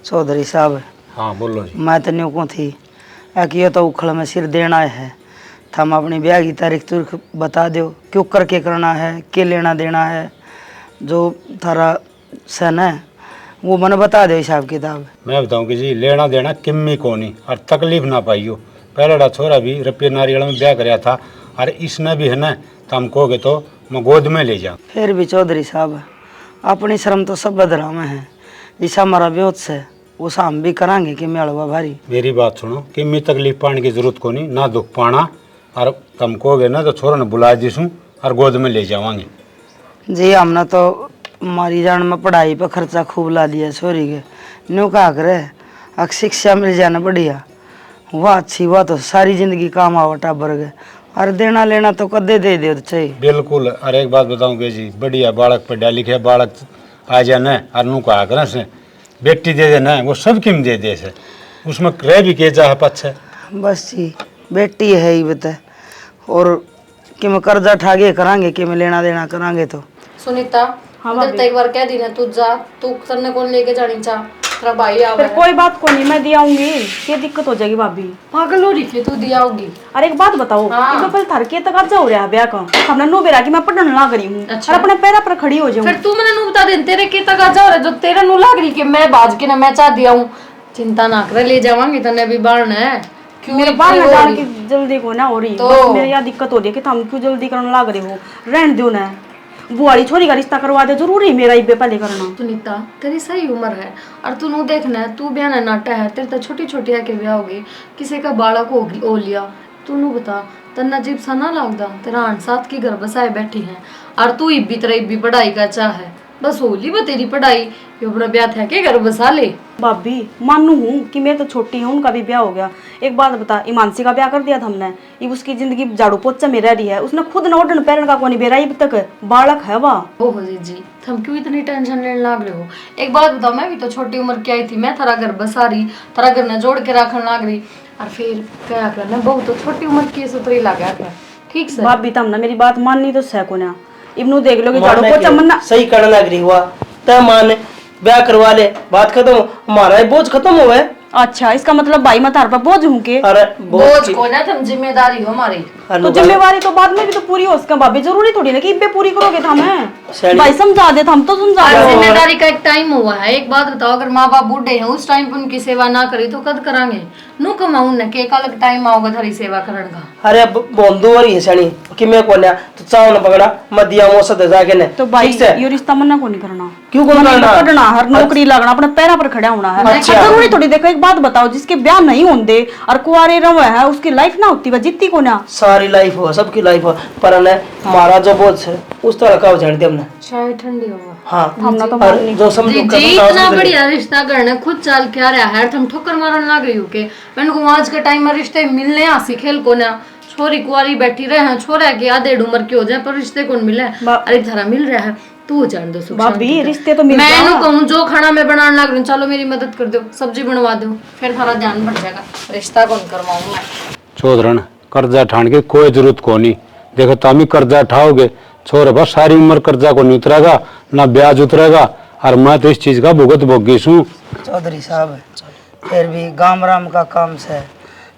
चौधरी साहब। हाँ बोलो जी। मैं तो न्यू को थी कि तो उखड़ में सिर देना है। थम अपनी ब्याह की तारीख तुरख बता दो, क्यों करके करना है, के लेना देना है, जो थारा सन है वो मैंने बता दो हिसाब किताब। मैं बताऊँ कि जी लेना देना किम्मी को नहीं और तकलीफ ना पाइयो। पहला छोरा भी रुपये नारियल में ब्याह कराया था और इसने भी है ना, तो हम कहोगे तो मैं गोद में ले जाऊँ। फिर भी चौधरी साहब अपनी शर्म तो सब बदरा में है। जिसा हमारा ब्योत से वो हम भी करांगे कि मेलवा भारी। मेरी बात सुनो, किम्मी तकलीफ पाने की जरूरत को नहीं, ना दुख पाना। और तुम कहोगे ना तो छोरा ने बुला दीसूँ और गोद में ले जावांगे। जी हमने तो हमारी जान में पढ़ाई पर खर्चा खूब ला दिया छोरी के। न्यू कहा करे अगर शिक्षा मिल जाए ना बढ़िया, वाह अच्छी हुआ तो सारी जिंदगी काम आवा टाबर गए। और देना लेना तो कदे दे दे चाहिए। बिल्कुल। और एक बात बताऊँ जी, बढ़िया बालक पढ़ा लिखे बालक आ जाना और नू कहा करे से बेटी दे देना है, वो सब किम दे दे से, उसमें रह भी के जा पच्छे। बस जी बेटी है ही बता। और कि मैं कर्जा ठागे करांगे कि मैं लेना देना करांगे तो। सुनीता इधर तो एक बार कह दी ना तू जा, तू करने कौन लेके जानी चाह, तेरा भाई आवे। फिर कोई बात को नहीं, मैं दिया आऊंगी। क्या दिक्कत हो जाएगी भाभी? पागल हो रही थी तू दिया होगी। अरे एक बात बताओ, हाँ। एक पहले थर के तक अर्जा हो रहा है ब्याह का, हमने नो बेरा कि मैं पढ़ने ना करी हूं। अच्छा। और अपने पैरों पर खड़ी हो जाऊं। फिर तू मैंने नु बता दे तेरे के तक आ जा रहा जो तेरे नु लाग रही कि मैं बाज के ना मैं चाह दिया हूं। चिंता ना कर, ले जावांगी तने भी बाढ़ है। क्यों मेरे इतनी बाल हो में डाल रही? के जल्दी को ना हो रही तो- बस मेरे यहाँ दिक्कत हो रही है कि तुम क्यों जल्दी करने लग रहे हो। रहने दो ना, बुआड़ी छोरी का रिश्ता करवा दे, जरूरी मेरा ही पहले करना। सुनीता तेरी सही उम्र है और तू नु देखना है, तू ब्याह नाटा है, तेरे तो छोटी छोटी है के ब्याह होगी, किसी का बालक हो लिया, तू नु बता तन्ना अजीब सा ना लगदा? तेरा आठ सात की घर बसाए बैठी है और तू इब्बी तरह इब्बी पढ़ाई का चाह है, बस होली वो तेरी पढ़ाई, ये अपना ब्याह था के घर बसा ले। भाभी मानू हूँ कि मैं तो छोटी हूँ, उनका भी ब्याह हो गया। एक बात बता, ईमानसी का ब्याह कर दिया था हमने, ये उसकी जिंदगी झाड़ू पोछा में रह रही है, उसने खुद न ओढ़न पैरन का कोनी बेरा अब तक, बालक है वह। ओहो जी तुम क्यों इतनी टेंशन लेने लग रहे हो? एक बात बताओ, मैं भी तो छोटी उम्र की आई थी, मैं थारा घर बसा रही, थारा घर ने जोड़ के रखने लग रही और फिर क्या करना, बहुत तो छोटी उम्र की सुतरी लगा कर। ठीक से भाभी तम ना मेरी बात माननी तो सह को ना, इब्नू देख लो कि झाड़ू पोछा मन्ना सही करने लग रही हुआ तय मान ब्याह करवा ले, बात खत्म, हमारा बोझ खत्म हुआ है। अच्छा इसका मतलब भाई मैं तार पर बोझ हूँ के? अरे बोझ को ना, तुम जिम्मेदारी हो हमारी। तो जिम्मेवारी तो बाद में भी तो पूरी हो उसका भाभी, जरूरी थोड़ी ना कि इब्बे पूरी करोगे था मैं भाई समझा दे, हम तो समझा और दे। जिम्मेदारी का एक टाइम हुआ है। एक बात बताओ, अगर माँ बाप बूढ़े हैं उस टाइम पर उनकी सेवा ना करी तो कद करांगे? नु कमाऊं न के एक अलग टाइम आओगे थारी सेवा करने का। अरे बोंदू और ये सणी कि मैं कोन्या तो चाव न पकड़ा मदिया मो सद जाके ने तो भाई ये रिश्ता मन्ना को नहीं करना, क्यों को करना? पढ़ना हर नौकरी लगना, अपने पैरों पर खड़ा होना है। अच्छा। और जरूरी थोड़ी, देखो एक बात बताओ, जिसके ब्याह नहीं होते और कुआरे रहे है उसकी लाइफ ना होती, वह जीती को ना। सारी लाइफ हो, सबकी लाइफ हो, पर ने हमारा जो बोझ है उस तरह का जानते हमने। चाय ठंडी होगा। हाँ हमने तो और जो समझो जी इतना बढ़िया रिश्ता करना खुद चाल क्या रहा है, तुम ठोकर मारन लग रही हो के? मैंने को आज के टाइम में रिश्ते मिलने आसी खेल को ना, छोरी कुआरी बैठी रहे हैं, छोरा के आधे उम्र के हो जाए पर रिश्ते कौन मिले? अरे थारा मिल रहा है तू जान दो सुख भाभी शांति रिश्ते तो मिल मैं नु कहूं जो खाना मैं बनाने लग रही हूं, चलो मेरी मदद कर दो, सब्जी बनवा दो, फिर थारा ध्यान बढ़ जाएगा। रिश्ता कौन करवाऊं मैं? चौधरन कर्जा ठान के कोई जरूरत को नहीं। देखो तुम ही कर्जा उठाओगे, छोरा बस सारी उम्र कर्जा को नहीं उतरेगा, ना ब्याज उतरेगा, और मैं तो इस चीज का भुगत भोगी हूँ। चौधरी साहब फिर भी गांव राम का काम से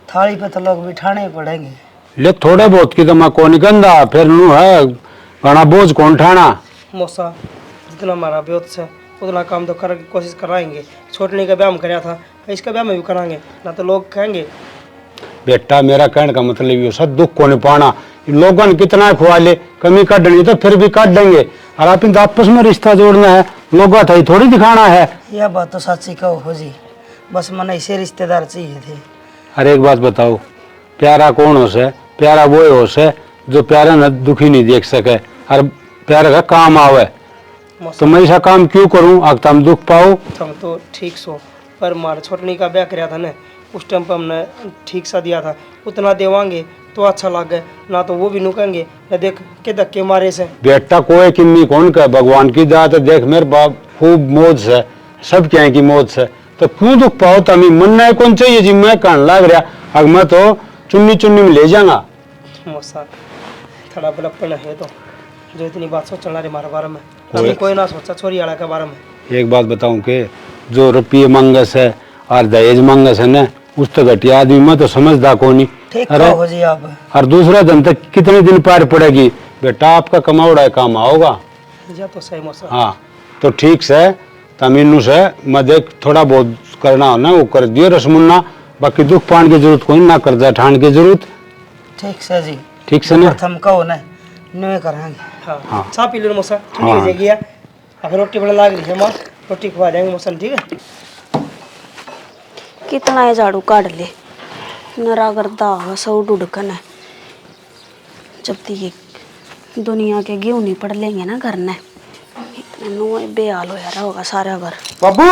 थाली पे तो लोग बिठाने ही पड़ेंगे। ले थोड़े बहुत की तो मैं कौन गंदा, फिर नू है घना बोझ कौन ठाना। मौसा जितना हमारा ब्योत से उतना काम तो कर कोशिश कराएंगे। छोटने का ब्याह हम कराया था, इसका ब्याह में भी कराएंगे, ना तो लोग कहेंगे। बेटा मेरा कहने का मतलब ये सब दुख को नहीं पाना, लोगों ने कितना खुआ ले, कमी काटनी तो फिर भी काट देंगे, और आप इन आपस में रिश्ता जोड़ना है, लोगों था थोड़ी दिखाना है। यह बात तो सच्ची कहो हो जी, बस मन ऐसे रिश्तेदार चाहिए थे। अरे एक बात बताओ, प्यारा कौन हो से? प्यारा वो हो से जो प्यारा न दुखी नहीं देख सके और प्यारा का काम आवे। तो मैं ऐसा काम क्यों करूं अगर तुम दुख पाओ? हम तो ठीक सो, पर हमारे छोटनी का ब्याह कराया था ना, उस टाइम पर हमने ठीक सा दिया था, उतना देवांगे तो अच्छा लगे, ना तो वो भी नु कहेंगे न देख के धक्के मारे से। बेटा कोई किन्नी कौन का, भगवान की जात है, देख मेरे बाप खूब मौज से, सब क्या की मौज से, तो क्यों दुख पाओ? तमी मन नहीं कौन चाहिए जी, मैं कहने लग रहा अब मैं तो चुन्नी चुन्नी में ले जाऊंगा। मौसा थोड़ा बलपन है तो जो इतनी बात सोचना रे हमारे बारे में, अभी कोई ना सोचा छोरी आला के बारे में। एक बात बताऊं के जो रुपये मंगस है और दहेज मंगस है ना, उस तक घटिया आदमी मैं तो समझदा को नहीं। ठीक अरे हो जी आप। और दूसरा दिन तक कितने दिन पार पड़ेगी बेटा, आपका कमावड़ा है काम आओगा। जा तो सही मौसा। हाँ तो ठीक से तमीनू से मैं देख थोड़ा बहुत करना हो ना वो कर दियो रसमुन्ना, बाकी दुख पान की जरूरत कोई ना, कर्जा ठान की जरूरत। ठीक से जी। ठीक से ना। प्रथम कहो ना न्यू करेंगे। हाँ हाँ। चाय पी लो मौसा, ठंडी हाँ। हो जाएगी यार। अब रोटी बना लाग रही है माँ, रोटी खवा देंगे मौसा, ठीक है। कितना है झाड़ू काट ले, नरा करता होगा सब ढुड़कन है। जब तक ये दुनिया के गेहूं नहीं पड़ लेंगे ना घर ने, इतने नुए बेहाल हो रहा होगा सारा घर। बाबू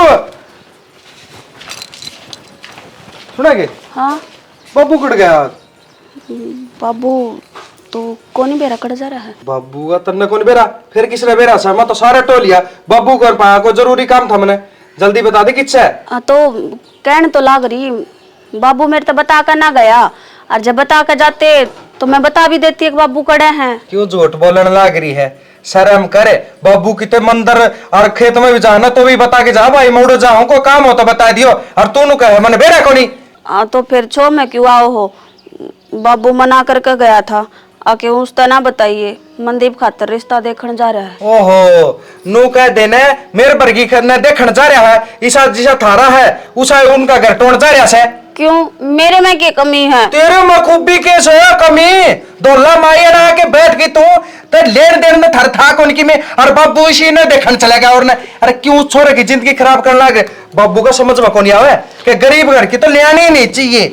सुनेगे? हाँ बाबू कट गया। बाबू तो कौन ही बेरा कट जा रहा है? बाबू का तन्ने कौन बेरा, फिर किसने बेरा सा? मैं तो सारे टोलिया बाबू कर पाया, को जरूरी काम था मैंने, जल्दी बता दे किससे। तो कहने तो लाग रही, बाबू मेरे तो बता कर ना गया, और जब बता कर जाते तो मैं बता भी देती है कि बाबू कड़े हैं। क्यों झूठ बोलने लाग रही है? शर्म करे। बाबू कितने मंदिर और खेत में भी जाना तो भी बता के जा, भाई मोड़ो जाऊं को काम हो तो बता दियो, और तू नु कहे मैंने बेरा कोनी। तो फिर छो मैं क्यों आओ हो? बाबू मना करके गया था, आके उस तरह बताइए मनदीप खातर रिश्ता देखने जा रहा है। ओहो नु कह देने मेरे बरगी करने देखने जा रहा है, ईसा जिसा थारा है उसा उनका घर टोड़ जा रहा है। क्यों, मेरे में क्या कमी है? तेरे में खूबी के से कमी, दोला माया रहा के बैठ गई तू तो लेन देन में थर था कौन की में, और बाबू इसी ने देखने चलेगा और ने, अरे क्यों छोरे की जिंदगी खराब करने लगे? बाबू का समझ में कौन आवे कि गरीब घर की तो लेनी ही नहीं चाहिए।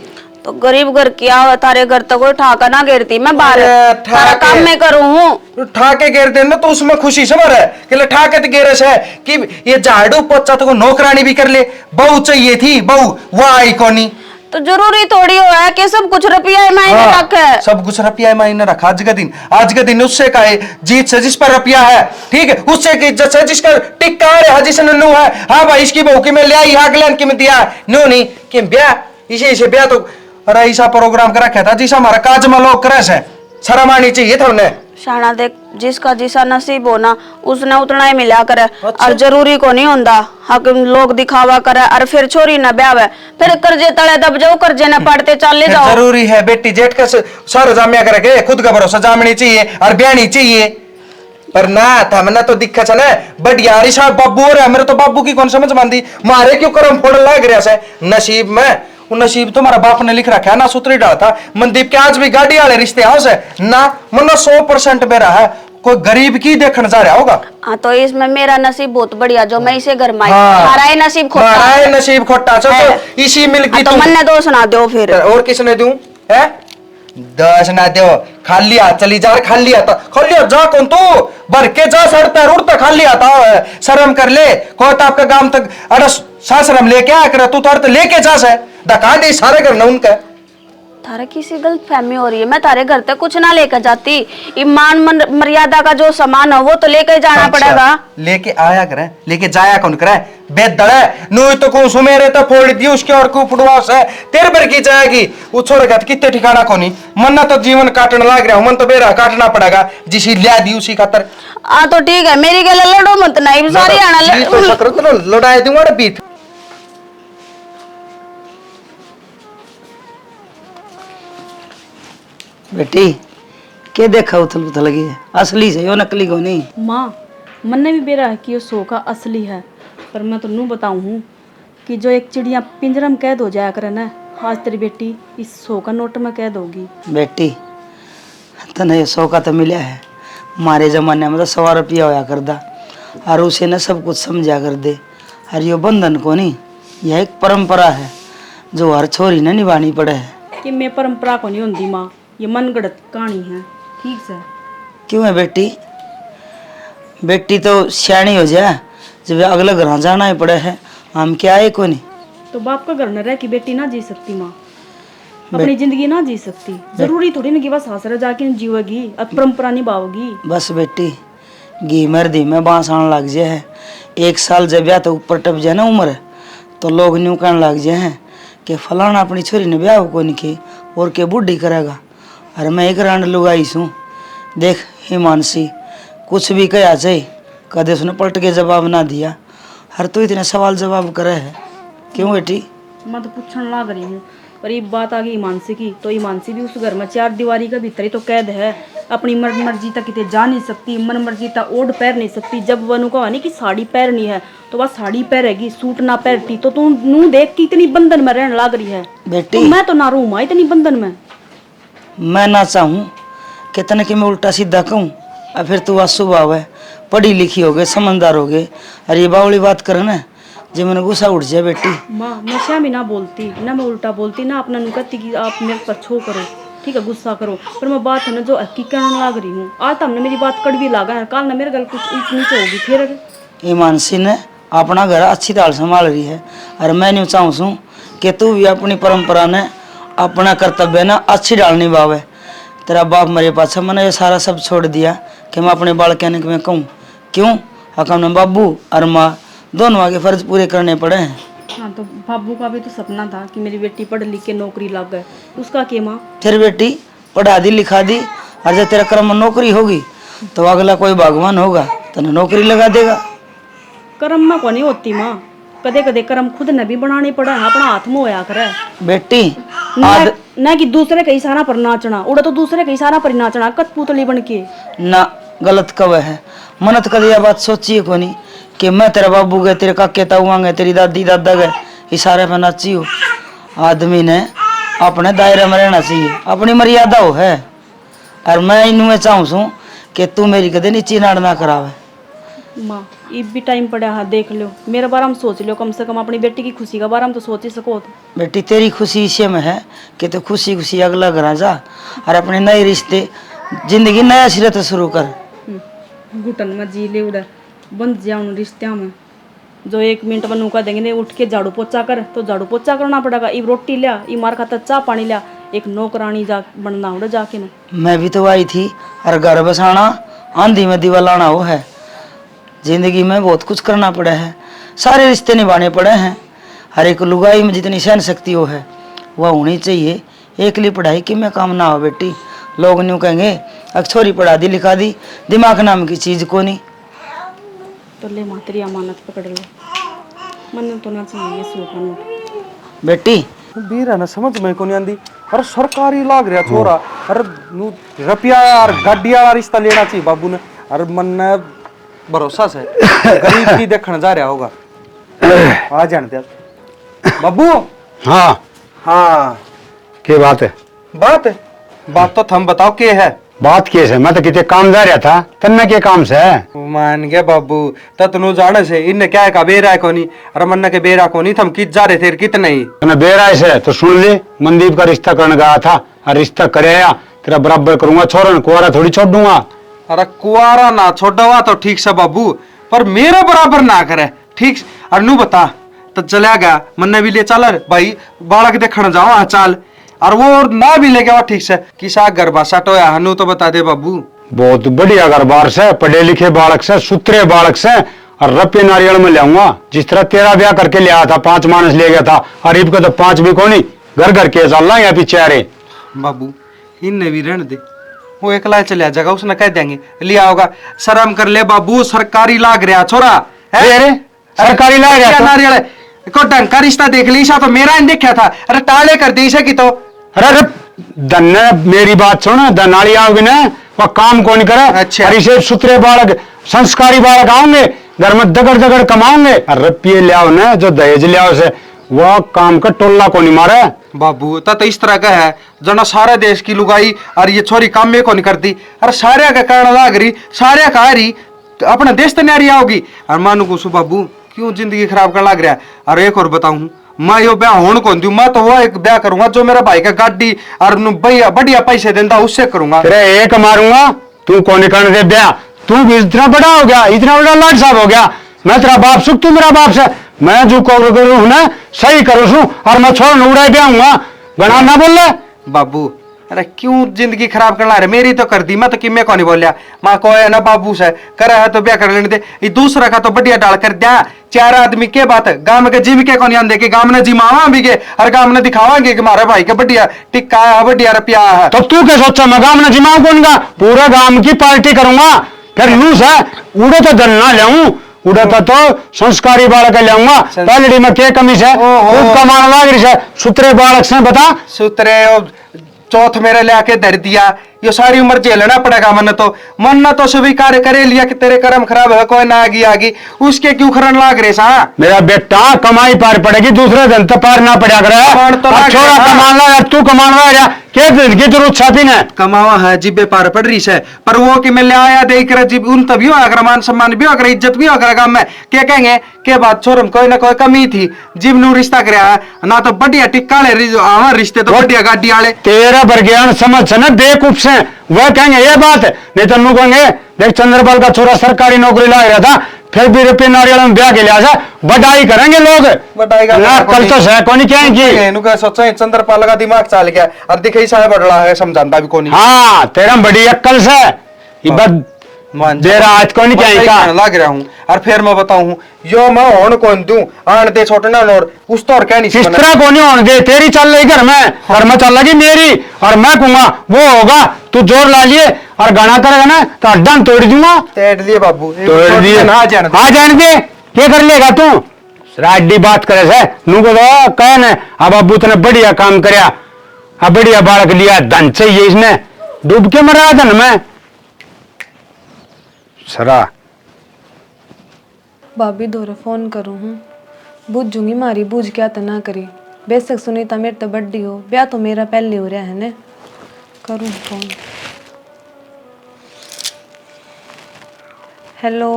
तो गरीब घर क्या हो, तारे घर तो कोई ठाका ना गिरती, मैं बाहर अरे सारा ठाके। काम में करूँ। ठाके गिर देना तो उसमें खुशी से मरे कि ले ठाके तो गिरे से कि ये झाड़ू पोछा तो नौकरानी भी कर ले, बहू चाहिए थी, बहू वह आई कोनी। तो जरूरी थोड़ी हो है कि सब कुछ रुपया मायने रखा है। सब कुछ रुपया मायने रखा। आज का दिन उससे का है जीत से जिस पर रुपया है, ठीक है, उससे की इज्जत से जिसका टिक्का है, जिसने नु है। हाँ भाई इसकी बहू की मैं ले आई, हागलन की मैं दिया नो नहीं कि ब्याह इसे ब्याह तो अरे ऐसा प्रोग्राम कर रखा था जिस हमारा काज में लोग करे से, शर्म आनी चाहिए था उन्हें। शाना देख, जिसका जिसा नसीब होना उसने उतना ही मिला करे, और जरूरी को नहीं होता हक लोग दिखावा करे और फिर छोरी न ब्यावे, फिर कर्जे तले दब जाओ, कर्जे न पड़ते चले जाओ। जरूरी है बेटी जेठ का सारा जामिया करके खुद का भरोसा जामनी चाहिए और ब्यानी चाहिए, पर ना था मैंने तो दिक्कत है ना बढ़िया रिशा बाबू हो रहा, मेरे तो बाबू की कौन समझ मानती, मारे क्यों करम फोड़ लग रहा है नसीब में। वो नसीब तो हमारा बाप ने लिख रखा है ना, सूत्री डाला था मनदीप के आज भी गाड़ी वाले रिश्ते हाउस है ना, मनो 100% मेरा है, कोई गरीब की देखने जा रहा होगा। हाँ तो इसमें मेरा नसीब बहुत बढ़िया जो मैं इसे घर में आई, हाँ। हमारा ही नसीब खोटा हमारा है। ही नसीब खोटा चल है। तो इसी मिलकी तो मन ने दो सुना दो फिर। और किसने दूं है? दस ना दो, खाली हाथ चली जा, खाली हाथ जा कौन तू भर के जा, सड़ता रुड़ता खाली आता शर्म कर ले, को तो आपका गांव तक अरे सासरम लेके आया कर, तू तो लेके जा से धका दे सारे घर ना उनका। थारा किसी गलत फहमी हो रही है, मैं तारे घर तक कुछ ना लेकर जाती, ईमान मर्यादा का जो सामान है वो तो लेकर जाना पड़ेगा। लेके आया करे, लेके जाया कौन करे? बेदड़े नु तो को सुमेरे तो फोड़ दी उसके और को फुटवास है तेरे पर की जाएगी, वो छोड़ गया कितने ठिकाना कोनी, मन तो जीवन काटने लग रहा, मन तो बेरा काटना पड़ेगा जिसी लिया दी उसी खातर। तो ठीक है, मेरी गले लड़ो मत, नहीं सारी आना तो सकरो तो लड़ाई दूंगा ना बीत। बेटी के देखा उथल पुथल लगी है, असली से यो नकली को नहीं। माँ मन ने भी बेरा है कि ये सो का असली है, पर मैं तो नू बताऊँ हूँ कि जो एक चिड़िया पिंजरा में कैद हो जाया करे ना, आज तेरी बेटी इस सो का नोट में कैद होगी। बेटी तने ये 100 का तो मिला है, हमारे जमाने में तो 100 रुपया होया कर दा, और उसे न सब कुछ समझा कर दे, और यो बंधन को नहीं, यह एक परंपरा है जो हर छोरी ने निभानी पड़े है। कि मैं परंपरा को नहीं होती माँ, ये मनगढ़ंत कहानी है। ठीक से क्यों है बेटी? बेटी तो सियाणी हो जाए, जब अगले घर जाना ही पड़े है, हम क्या है को नहीं। तो बाप का घर न रह कि बेटी ना जी सकती माँ, अपनी जिंदगी ना जी सकती, जरूरी थोड़ी ना कि बस सासरा जाके जीवेगी, अब परंपरा निभाओगी। बस बेटी घी मर्दी में बांस आने लग जाए है, 1 साल जब या तो ऊपर टप जाए ना उम्र, तो लोग न्यू कहने लग जाए हैं कि फलाना अपनी छोरी ने ब्याह को नहीं की और के बूढ़ी करेगा। अरे मैं एक रांड लुगाई हूँ, देख हिमानसी कुछ भी कहा जाए, कदे उसने पलट के जवाब ना दिया, हर तू इतने सवाल जवाब करे है क्यों बेटी? मैं तो पूछने लाग रही हूँ, पर ये बात आ गई ईमानसी की, तो ईमानसी भी उस घर में 4 दीवारी का भीतर ही तो कैद है। अपनी मर्जी तक कितने जा नहीं सकती, मन मर्जी तक ओढ़ पैर नहीं सकती। जब वनु का नहीं कि साड़ी पहननी है तो वह साड़ी पहनेगी, सूट ना पहनती तो तू नू देख के इतनी बंधन में रहने लाग रही है। बेटी तो मैं तो ना रहूँ इतनी बंधन में। मैं ना चाहूँ कितने कि मैं उल्टा सीधा कहूँ, और फिर तू आंसू भाव है, पढ़ी लिखी हो गए, समझदार हो गए, अरे ये बावली बात करे ना जो मैंने गुस्सा उठ जाए बेटी। माँ मैं श्याम भी ना बोलती ना, मैं उल्टा बोलती ना, अपना नु कहती कि आप मेरे पर छो करो, ठीक है गुस्सा करो, पर मैं बात है ना जो हकी करने लाग रही हूँ। आज तो हमने मेरी बात कड़वी लागा है, कल ना मेरे गल कुछ ऊंच नीचे होगी फिर। ईमानसी ने अपना घर अच्छी तरह संभाल रही है, और मैं नहीं चाहूँ कि तू भी अपनी परंपरा ने अपना कर्तव्य ना अच्छी डाल निभावे। तेरा बाप मेरे पास मैंने ये सारा सब छोड़ दिया कि मैं अपने बाल कहने के मैं कहूँ क्यों, हकम बाबू और माँ दोनों के फर्ज पूरे करने पड़े हैं। हाँ तो बाबू का भी तो सपना था कि मेरी बेटी पढ़ लिख के नौकरी लग गए, उसका क्या माँ? फिर बेटी पढ़ा दी लिखा दी, और जब तेरा कर्म में नौकरी होगी तो अगला कोई भगवान होगा तो नौकरी लगा देगा। कर्म में को नहीं होती माँ, कदे कदे कर्म खुद ने भी बनाने पड़ा है, अपना हाथ में होया करे बेटी न कि दूसरे के इशारा पर नाचना, उड़ा तो दूसरे के इशारा पर नाचना कठपुतली बन के ना गलत कवे है। मनत कभी यह बात सोचिए को नहीं कि मैं तेरा बाबू गए, तेरे काके ताऊआ गए, तेरी दादी दादा गए, इशारे पे नाची हो। आदमी ने अपने दायरे में रहना चाहिए, अपनी मर्यादा हो है, और मैं इनमें चाहूँ कि तू मेरी कदे नीची नाड़ ना करावे। माँ इब भी टाइम पड़ा है, देख लो मेरे बारे में सोच लो, कम से कम अपनी बेटी की खुशी का बारे में तो सोच ही सको। बेटी तेरी खुशी इसी में है कि तू खुशी खुशी अगला घर जा और अपने नए रिश्ते जिंदगी नया सिरे से शुरू कर। घुटन में जी ले उड़े बंद जाऊँ रिश्ते में, जो 1 मिनट में नौका देंगे उठ के झाड़ू पोछा कर तो झाड़ू पोछा करना पड़ेगा, इब रोटी लिया, ई मार खाता चाह पानी लिया, एक नौकरानी जा बनना उड़े जाके ना। मैं भी तो आई थी, और घर बसाना आंधी में दीवा लाना हो है। जिंदगी में बहुत कुछ करना पड़ा है, सारे रिश्ते निभाने पड़े हैं, हर एक लुगाई में जितनी सहन शक्ति हो है वह होनी चाहिए। एकली पढ़ाई की में काम ना हो बेटी, लोग न्यू कहेंगे अक्षोरी पढ़ा दी लिखा दी, दिमाग नाम की चीज को नहीं। तो ले मातरी अमानत पकड़ लो, मन तो ना चाहिए सोचना बेटी बीरा ना समझ में को नहीं आंदी, अरे सरकारी लाग रहा छोरा, अरे नु रुपया और गाड़ी वाला रिश्ता लेना चाहिए बाबू ने, अरे मन ने भरोसा से गरीब की देखने जा रहा होगा। आ जानते बाबू। हाँ हाँ क्या बात है? बात तो थम बताओ के है? बात कैसे है? मैं तो कितने काम जा रहा था, तन्ने के काम से है। मान गया बाबू, तनु जाने से इनने क्या का बेरा है कोनी, अरे मन्ना के बेरा कोनी, थम कित जा रहे थे कितने ही तने बेरा से तो सुन ले, मनदीप का रिश्ता करने गया था, और रिश्ता करेया तेरा बराबर करूंगा, छोरन कुआरा थोड़ी छोड़ दूंगा। अरे कुआरा ना छोड़वा तो ठीक से बाबू, पर मेरा बराबर ना करे ठीक। और नू बता तो चला गया मन्ने भी ले चल भाई बालक देखने जाओ हाँ चाल, और वो ना भी ले गया ठीक से किसा गरबा सटोया हनु तो बता दे बाबू। बहुत बढ़िया गरबार से, पढ़े लिखे बालक से, सुतरे बालक से, और रुपये नारियल में लाऊंगा। जिस तरह तेरा ब्याह करके ले आया था, 5 मानस ले गया था, और इब को तो 5 भी कोनी, घर घर के चल रहा यहाँ पीछे आ रहे। बाबू इनने भी रहने दे, वो एकला चले जाएगा, उसने कह देंगे लिया होगा। शर्म कर ले बाबू, सरकारी लाग रहा छोरा है, सरकारी लाग रहा नारियल को ढंग का रिश्ता देख ली तो मेरा ही देखा था, अरे टाले कर दी की तो। अरे धन्य मेरी बात सुन, धनाली आओगे ना वह काम कौन करे। अच्छा। और इसे सुतरे बालक संस्कारी बालक आओगे, घर में दगड़ दगड़ कमाओगे, और रुपये ले आओ ना जो दहेज ले आओ से, वह काम का टोला को नहीं मारे बाबू। तो इस तरह का है जना सारे देश की लुगाई और ये छोरी काम में को नहीं करती, अरे सारे का कारण लाग रही, सारे का रही अपना देश तो नहीं आओगी। और मानू को बाबू क्यों जिंदगी खराब कर लग रहा है। और एक और बताऊं, मैं यो ब्याह होने कौन दूं, मैं तो वो एक ब्याह करूंगा जो मेरा भाई का गाड़ी और भैया बढ़िया पैसे देता उससे करूंगा। तेरे एक मारूंगा, तू कौन करने दे ब्याह, तू भी इतना बड़ा हो गया, इतना बड़ा लाड साहब हो गया, मैं तेरा बाप सुख, तू मेरा बाप से, मैं जो करूँ ना सही करूँ सू, और मैं छोड़ उड़ा ब्याहूंगा, गणा ना बोल ले बाबू। अरे क्यों जिंदगी खराब करना है, मेरी तो कर दी, मैं तो किमे को नहीं बोलिया, माँ को है ना बाबू से करा है तो ब्याह कर लेने दे, ये दूसरा का तो बढ़िया डाल कर दिया। 4 आदमी के बात है, गांव के जीविका को नहीं आंदे कि गांव ने जिमावा भी गए और गांव ने दिखावांगे कि हमारे भाई का बढ़िया टिक्का है, बढ़िया रुपया है। तो तू क्या सोचा, मैं गांव ने जिमाव कौन का, पूरा गांव की पार्टी करूंगा, फिर लूस है उड़े तो जलना लाऊं, उड़ता तो संस्कारी बालक लाऊंगा पहले में क्या कमी है खूब कमाने लाग रही है सुतरे बालक से बता सूत्रे चौथ मेरे लाके धर दिया ये सारी उम्र झेलना पड़ेगा मन तो स्वीकार करे लिया कि तेरे कर्म खराब है कोई ना आगी उसके क्यों खरन लाग रहे सा मेरा बेटा कमाई पार पड़ेगी दूसरे दिन तो पार ना पड़ा करे छोरा कमान ला तू कमान ला क्या जिंदगी जरूरत छापी ने कमावा है जिब्बे पार पड़ रही है पर वो कि मैं ले आया देख कर जिब उन तभी अगर मान सम्मान भी अगर इज्जत भी अगर गांव में क्या कहेंगे के बात छोरम कोई ना कोई कमी थी जिब नू रिश्ता कर ना तो बढ़िया टिक्का ले रिश्ते तो बढ़िया गाड़ी वाले तेरा बरज्ञान समझ से ना बेकूफ से वह कहेंगे ये बात नहीं तो कहेंगे देख चंद्रपाल का छोरा सरकारी नौकरी ला रहा था फिर भी रुपये नारियल में ब्याह के लिहाजा बधाई करेंगे लोग कल तो है कौन क्या सोचा चंद्रपाल का दिमाग चल गया और दिखे साहब बड़ा है समझाता भी कौन हाँ तेरा बड़ी अक्कल से देरा आज कौन क्या लग रहा हूँ और फिर मैं बताऊं यो मैं होन कौन दूं आन दे छोटना नोर उस तो और क्या नहीं किस तरह को नहीं होने दे तेरी चल रही घर में चल लगी मेरी और मैं कहूंगा वो होगा तू जोर ला लिए और गाना करेगा ना तो अड्डा तोड़ दूंगा तोड़ दिए बाबू तोड़ दिए आ जाने दे क्या कर लेगा तू राडी बात करे से नू को तो कह न अब अबू तने बढ़िया काम करया अब बढ़िया बालक लिया धन चाहिए इसने डूब के मरा धन में सरा भाभी दोरे फोन करूँ हूँ बूझूंगी मारी बूझ क्या तो ना करी बेशक सुनीता मेरे तो बड्डी हो ब्याह तो मेरा पहले हो रहा है ने करूँ फोन। हेलो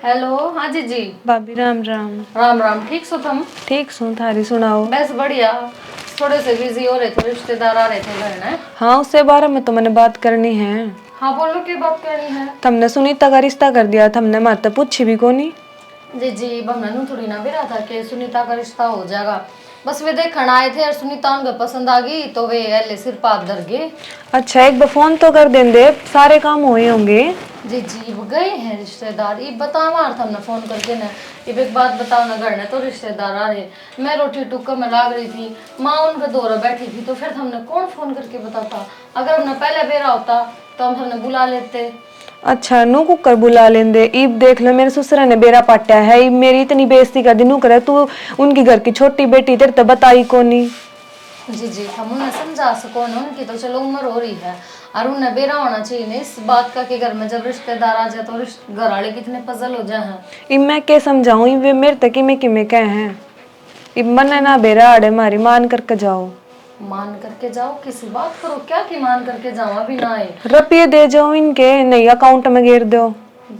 हेलो हाँ जी भाभी राम राम। राम राम ठीक सो तुम ठीक सुन थारी सुनाओ। बस बढ़िया थोड़े से बिजी हो रहे थे रिश्तेदार आ रहे थे घर ना। हाँ उससे बारे में तो मैंने बात करनी है। हाँ बोलो क्या बात करनी है। तुमने सुनीता का रिश्ता कर दिया तुमने मार तो पूछी भी कोनी। जी बहना थोड़ी ना भी रहा था कि सुनीता का रिश्ता हो जाएगा बस वे देखने आए थे और सुनीता उनको पसंद आ गई तो वे एले सिर पात धर गए। अच्छा एक बार फोन तो कर देंगे सारे काम हुए होंगे। जी वो गए हैं रिश्तेदार ये बता मार था हमने फोन करके ना ये एक बात बताओ ना घर ने तो रिश्तेदार आ रहे मैं रोटी टुक्का में लाग रही थी माँ उनका दौरा बैठी थी तो फिर हमने कौन फोन करके बताता अगर हमने पहले बेरा होता तो हम हमने बुला लेते। अच्छा नू कुकर बुला लेंदे ईब देख लो मेरे ससुरा ने बेरा पाटा है ईब मेरी इतनी बेइज्जती कर दी नू करे तू उनकी घर की छोटी बेटी तेरे तो बताई कोनी। जी हम उन्हें समझा सको ना उनकी तो चलो उम्र हो रही है और उन्हें बेरा होना चाहिए नहीं इस बात का कि घर में जब रिश्तेदार आ जाए तो घर वाले कितने पजल हो जाए हैं। इब मैं क्या समझाऊं इब मेरे तक किमें किमें कह हैं इब मन ना बेरा आड़े मारी मान करके जाओ। मान करके जाओ किसी बात करो क्या कि मान करके जाओ अभी ना आए रुपये दे जाओ इनके नहीं अकाउंट में गिर दो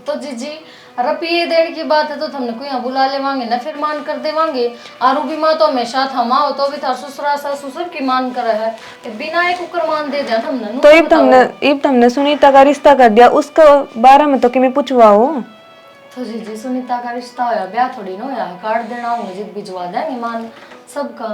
तो जी रुपये देने की बात है तो हमने कोई यहाँ बुला लेवांगे ना फिर मान कर देवांगे और भी माँ तो हमेशा थमा हो तो भी था ससुरा सा ससुर की मान कर है बिना एक कुकर मान दे जाए हमने तो इब तुमने सुनीता का रिश्ता कर दिया उसका बारे में तो कि मैं पूछवाओ तो जी सुनीता का रिश्ता होया ब्याह थोड़ी ना होया कार्ड देना होंगे जिद भिजवा देंगे मान सबका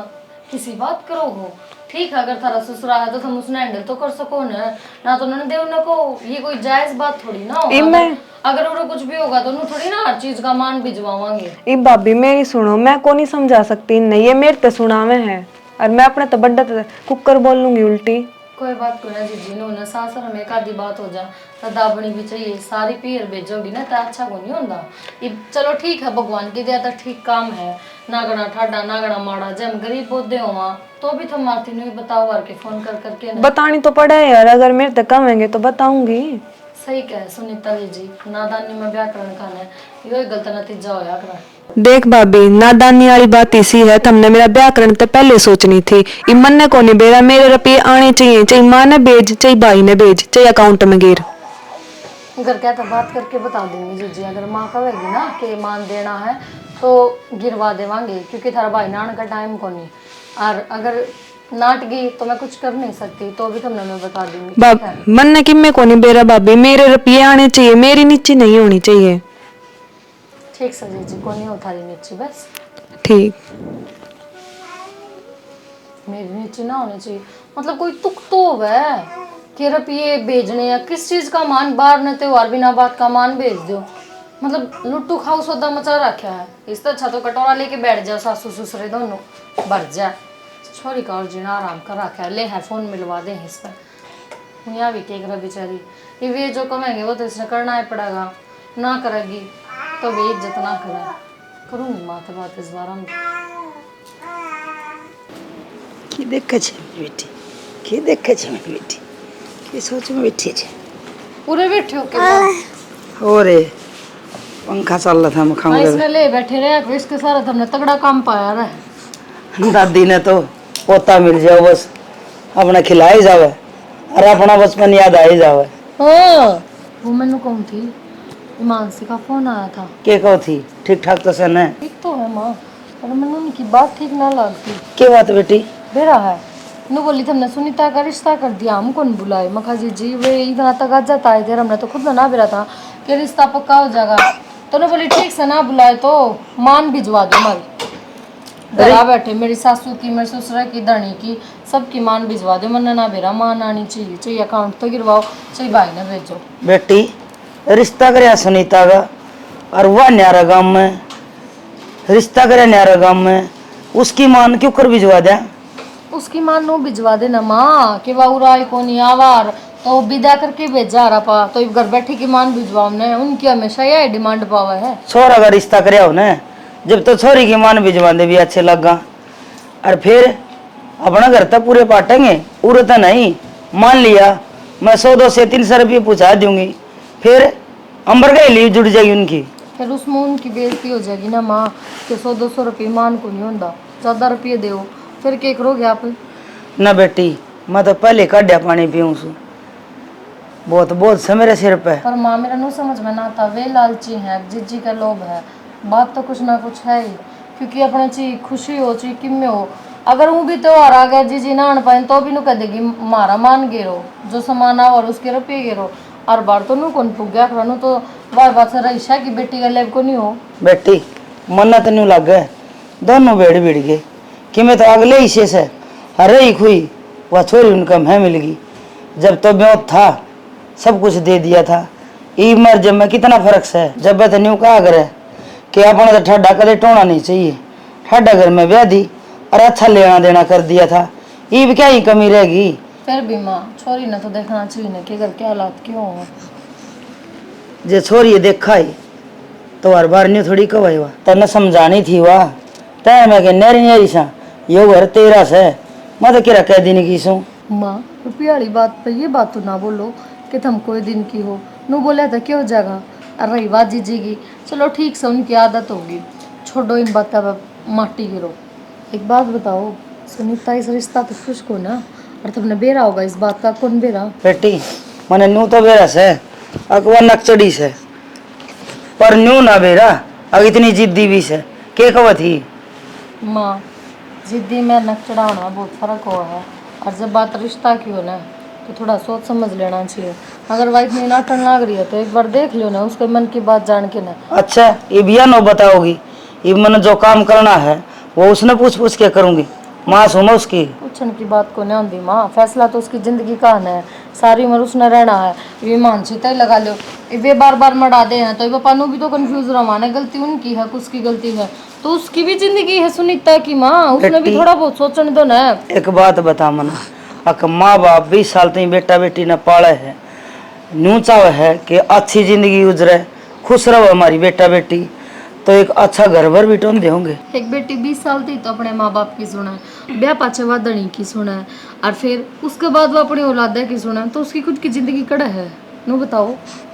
किसी बात करो हो ठीक है अगर थारा ससुरा है तो तुम उसने हैंडल तो कर सको ना तो उन्होंने दे उनको ये कोई जायज बात थोड़ी ना होगा अगर उन्हें कुछ भी होगा तो उन्हें थोड़ी ना हर चीज का मान भिजवावांगे। इब भाभी मेरी सुनो मैं को नहीं समझा सकती नहीं ये मेरे ते सुना में है और मैं अपने तो बड्डा कुकर बोल लूंगी उल्टी। कोई बात कोई ना जी ना सासर में एक आधी बात हो जाए तो दाबनी भी चाहिए सारी पीर भेजोगी ना तो अच्छा को नहीं होता। चलो ठीक है भगवान की दया तो ठीक काम है ना गणा ठाडा ना गणा माड़ा जब गरीब बोधे हो तो भी तुम मारती नहीं बताओ वार के फोन कर करके बतानी तो पड़ा है यार अगर मेरे तक कमेंगे तो बताऊंगी। सही कहे सुनीता जी नादानी में व्याकरण खाना है यो गलत नतीजा होया करा। देख भाभी नादानी वाली बात इसी है तुमने मेरा व्याकरण तो पहले सोचनी थी मन ने को नहीं बेरा मेरे रुपये आने चाहिए चाहे माँ ने भेज चाहे भाई ने भेज चाहे अकाउंट में गिर घर क्या तो बात करके बता देंगे जी अगर माँ कहेगी ना कि मान देना है तो गिरवा देवांगे क्योंकि थारा भाई नान का टाइम को नहीं और अगर नाट गई तो मैं कुछ कर नहीं सकती तो भी तुमने मैं बता दूंगी। मन ने किम्मे को नहीं बेरा भाभी मेरे रुपये आने चाहिए मेरी नीची नहीं होनी चाहिए। ठीक सजी जी को नहीं उठारी नीची बस ठीक मेरी नीची ना होनी चाहिए मतलब कोई तुक तो है कि रुपये भेजने या किस चीज का मान बाहर न त्योहार बिना बात का मान भेज दो मतलब लुट्टू खाऊ सौदा मचा रखा है इस तो अच्छा तो कटोरा लेके बैठ जाओ सासू ससुरे दोनों भर जाए छोरी का और जीना आराम कर रखा है ले है फोन मिलवा दे इस पर यहाँ भी टेक रहा बेचारी ये जो कमेंगे वो तो इसने करना ही पड़ेगा ना करेगी तो वे इज्जत ना करे करूंगी माथे बात इस बार हम की देखे छे मेरी बेटी, की देखे छे मेरी बेटी, की सोच में बैठी छे। पूरे बैठे हो के और पंखा चल रहा था, मैं हाँ, खाऊंगा। इसमें ले बैठे रहे तो इसके सारा तुमने तगड़ा काम पाया रहा दादी ने तो पोता मिल जाओ बस अपना खिलाई जावे और अपना बचपन याद आ ही जावे। हाँ वो मैंने कौन थी मानसी का फोन आया था। के कहो थी ठीक ठाक तो से न? ठीक तो है माँ पर मैंने उनकी बात ठीक ना लगती। के बात बेटी? बेरा है नु बोली तुमने सुनीता का रिश्ता कर दिया हम कौन बुलाए मखा जी वे इतना तक जाता है तेरा हमने तो खुद ना बेरा था कि रिश्ता पक्का हो जाएगा तो ने बोली ठीक से ना बुलाए तो मान भिजवा दो हमारी डरा बैठे मेरी सासू की मेरे ससुरा की दणी की सबकी मान भिजवा दो मन्ना ना बेरा मान आनी चाहिए अकाउंट तो गिरवाओ चाहिए भाई ने भेजो। बेटी रिश्ता करे सुनीता का और वह न्यारा गांव में रिश्ता करे न्यारा गांव में उसकी मान क्यों कर भिजवा दे? उसकी मान नो भिजवा देना माँ कि वाउराई को नहीं आवार तो विदा करके भेजा रहा पा तो घर बैठे की मान भिजवाओ ने उनकी हमेशा यह डिमांड पावा है। छोरा का रिश्ता करे हो न जब तो छोरी की मान भिजवा दे भी अच्छे लगा और फिर अपना घर तक पूरे पाटेंगे उड़ता नहीं मान लिया मैं 100 से 300 रुपये पूछा दूंगी फिर अंबर का लीव जुड़ जाएगी उनकी फिर उसमें उनकी बेइज्जती हो जाएगी ना माँ कि 100-200 रुपये मान को नहीं होता 14 रुपये दो फिर क्या करोगे आप? न बेटी मैं तो पहले काढ़िया पानी पीऊँ सू बहुत बहुत से मेरे सिर पे। पर माँ मेरा नो समझ में ना आता वे लालची है जिज्जी का लोभ है बात तो कुछ ना कुछ है ही क्योंकि अपने चीज खुशी हो चीज किम में हो अगर वो भी त्योहार आ गया जी ना आन पाए तो भी नु कह देगी मारा मान गिरो जो सामान आ और उसके रुपये गिरो और बार तो नु कौन पुग गया करो तो बार बार से रईशा की बेटी का लेब को नहीं हो। बेटी मन्नत नहीं लग गए दोनों बेड़ बिड़ गए कि मैं तो अगले हिस्से से हरे ही खुई वह छोरी उनका मैं मिल गई जब तो ब्योत था सब कुछ दे दिया था ई मर जब में कितना फर्क से जब तो न्यू कहा करे कि अपने तो ठंडा कदे टोना नहीं चाहिए ठंडा घर में ब्याह दी और अच्छा लेना देना कर दिया था ई भी क्या ही कमी रहेगी। फिर भी माँ छोरी ने तो देखना चाहिए ना कि घर के हालात क्यों हो जे छोरी देखा ही तो हर बार न्यू थोड़ी कवाई हुआ तन समझानी थी वाह तय मैं के नेरी नेरी सा यो घर तेरा से मैं तो किरा कह दिन की सू। माँ रुपये वाली बात पर ये बात तो ना बोलो कि तुम कोई दिन की हो नु बोले तो क्या हो जाएगा और रही बात जीजी की चलो ठीक से उनकी आदत होगी छोड़ो इन बातों पर माटी गिरो। एक बात बताओ सुनीता इस रिश्ता तो खुश को ना और तुमने बेरा होगा इस बात का कौन बेरा? बेटी मैंने न्यू तो बेरा से अकबर नक्चड़ी से पर न्यू ना बेरा अब इतनी जिद्दी भी से के कव थी। माँ जिद्दी में नक चढ़ाना बहुत फर्क हुआ है और जब बात रिश्ता की हो ना तो थोड़ा सोच समझ लेना चाहिए अगर वाइफ में नाटन लाग रही है तो एक बार देख लो ना उसके मन की बात जान के ना। अच्छा ये भी नो बताओगी ये मैंने जो काम करना है वो उसने पूछ पूछ के करूंगी माँ सुनो उसकी पूछने की बात को नहीं आती माँ फैसला तो उसकी जिंदगी का है सारी उम्र उसने रहना है ये मानसी तय लगा लो वे बार बार मरा दे हैं तो पापा भी तो कंफ्यूज रहा ना गलती उनकी है उसकी गलती है तो उसकी भी जिंदगी है सुनीता की माँ उसने भी थोड़ा बहुत सोचने दो ना। एक बात बता मना अक माँ बाप 20 साल तक बेटा बेटी ने पाले है न्यू चाव है कि अच्छी जिंदगी गुजरे खुश रहो हमारी बेटा बेटी तो एक अच्छा घर भर भी टोन देंगे। एक बेटी 20 साल थी तो अपने माँ बाप की सुना है ब्याह पाचे वादणी की सुना है और फिर उसके बाद वो अपनी औलादा की सुना है तो उसकी खुद की जिंदगी कड़ा है नो बताओ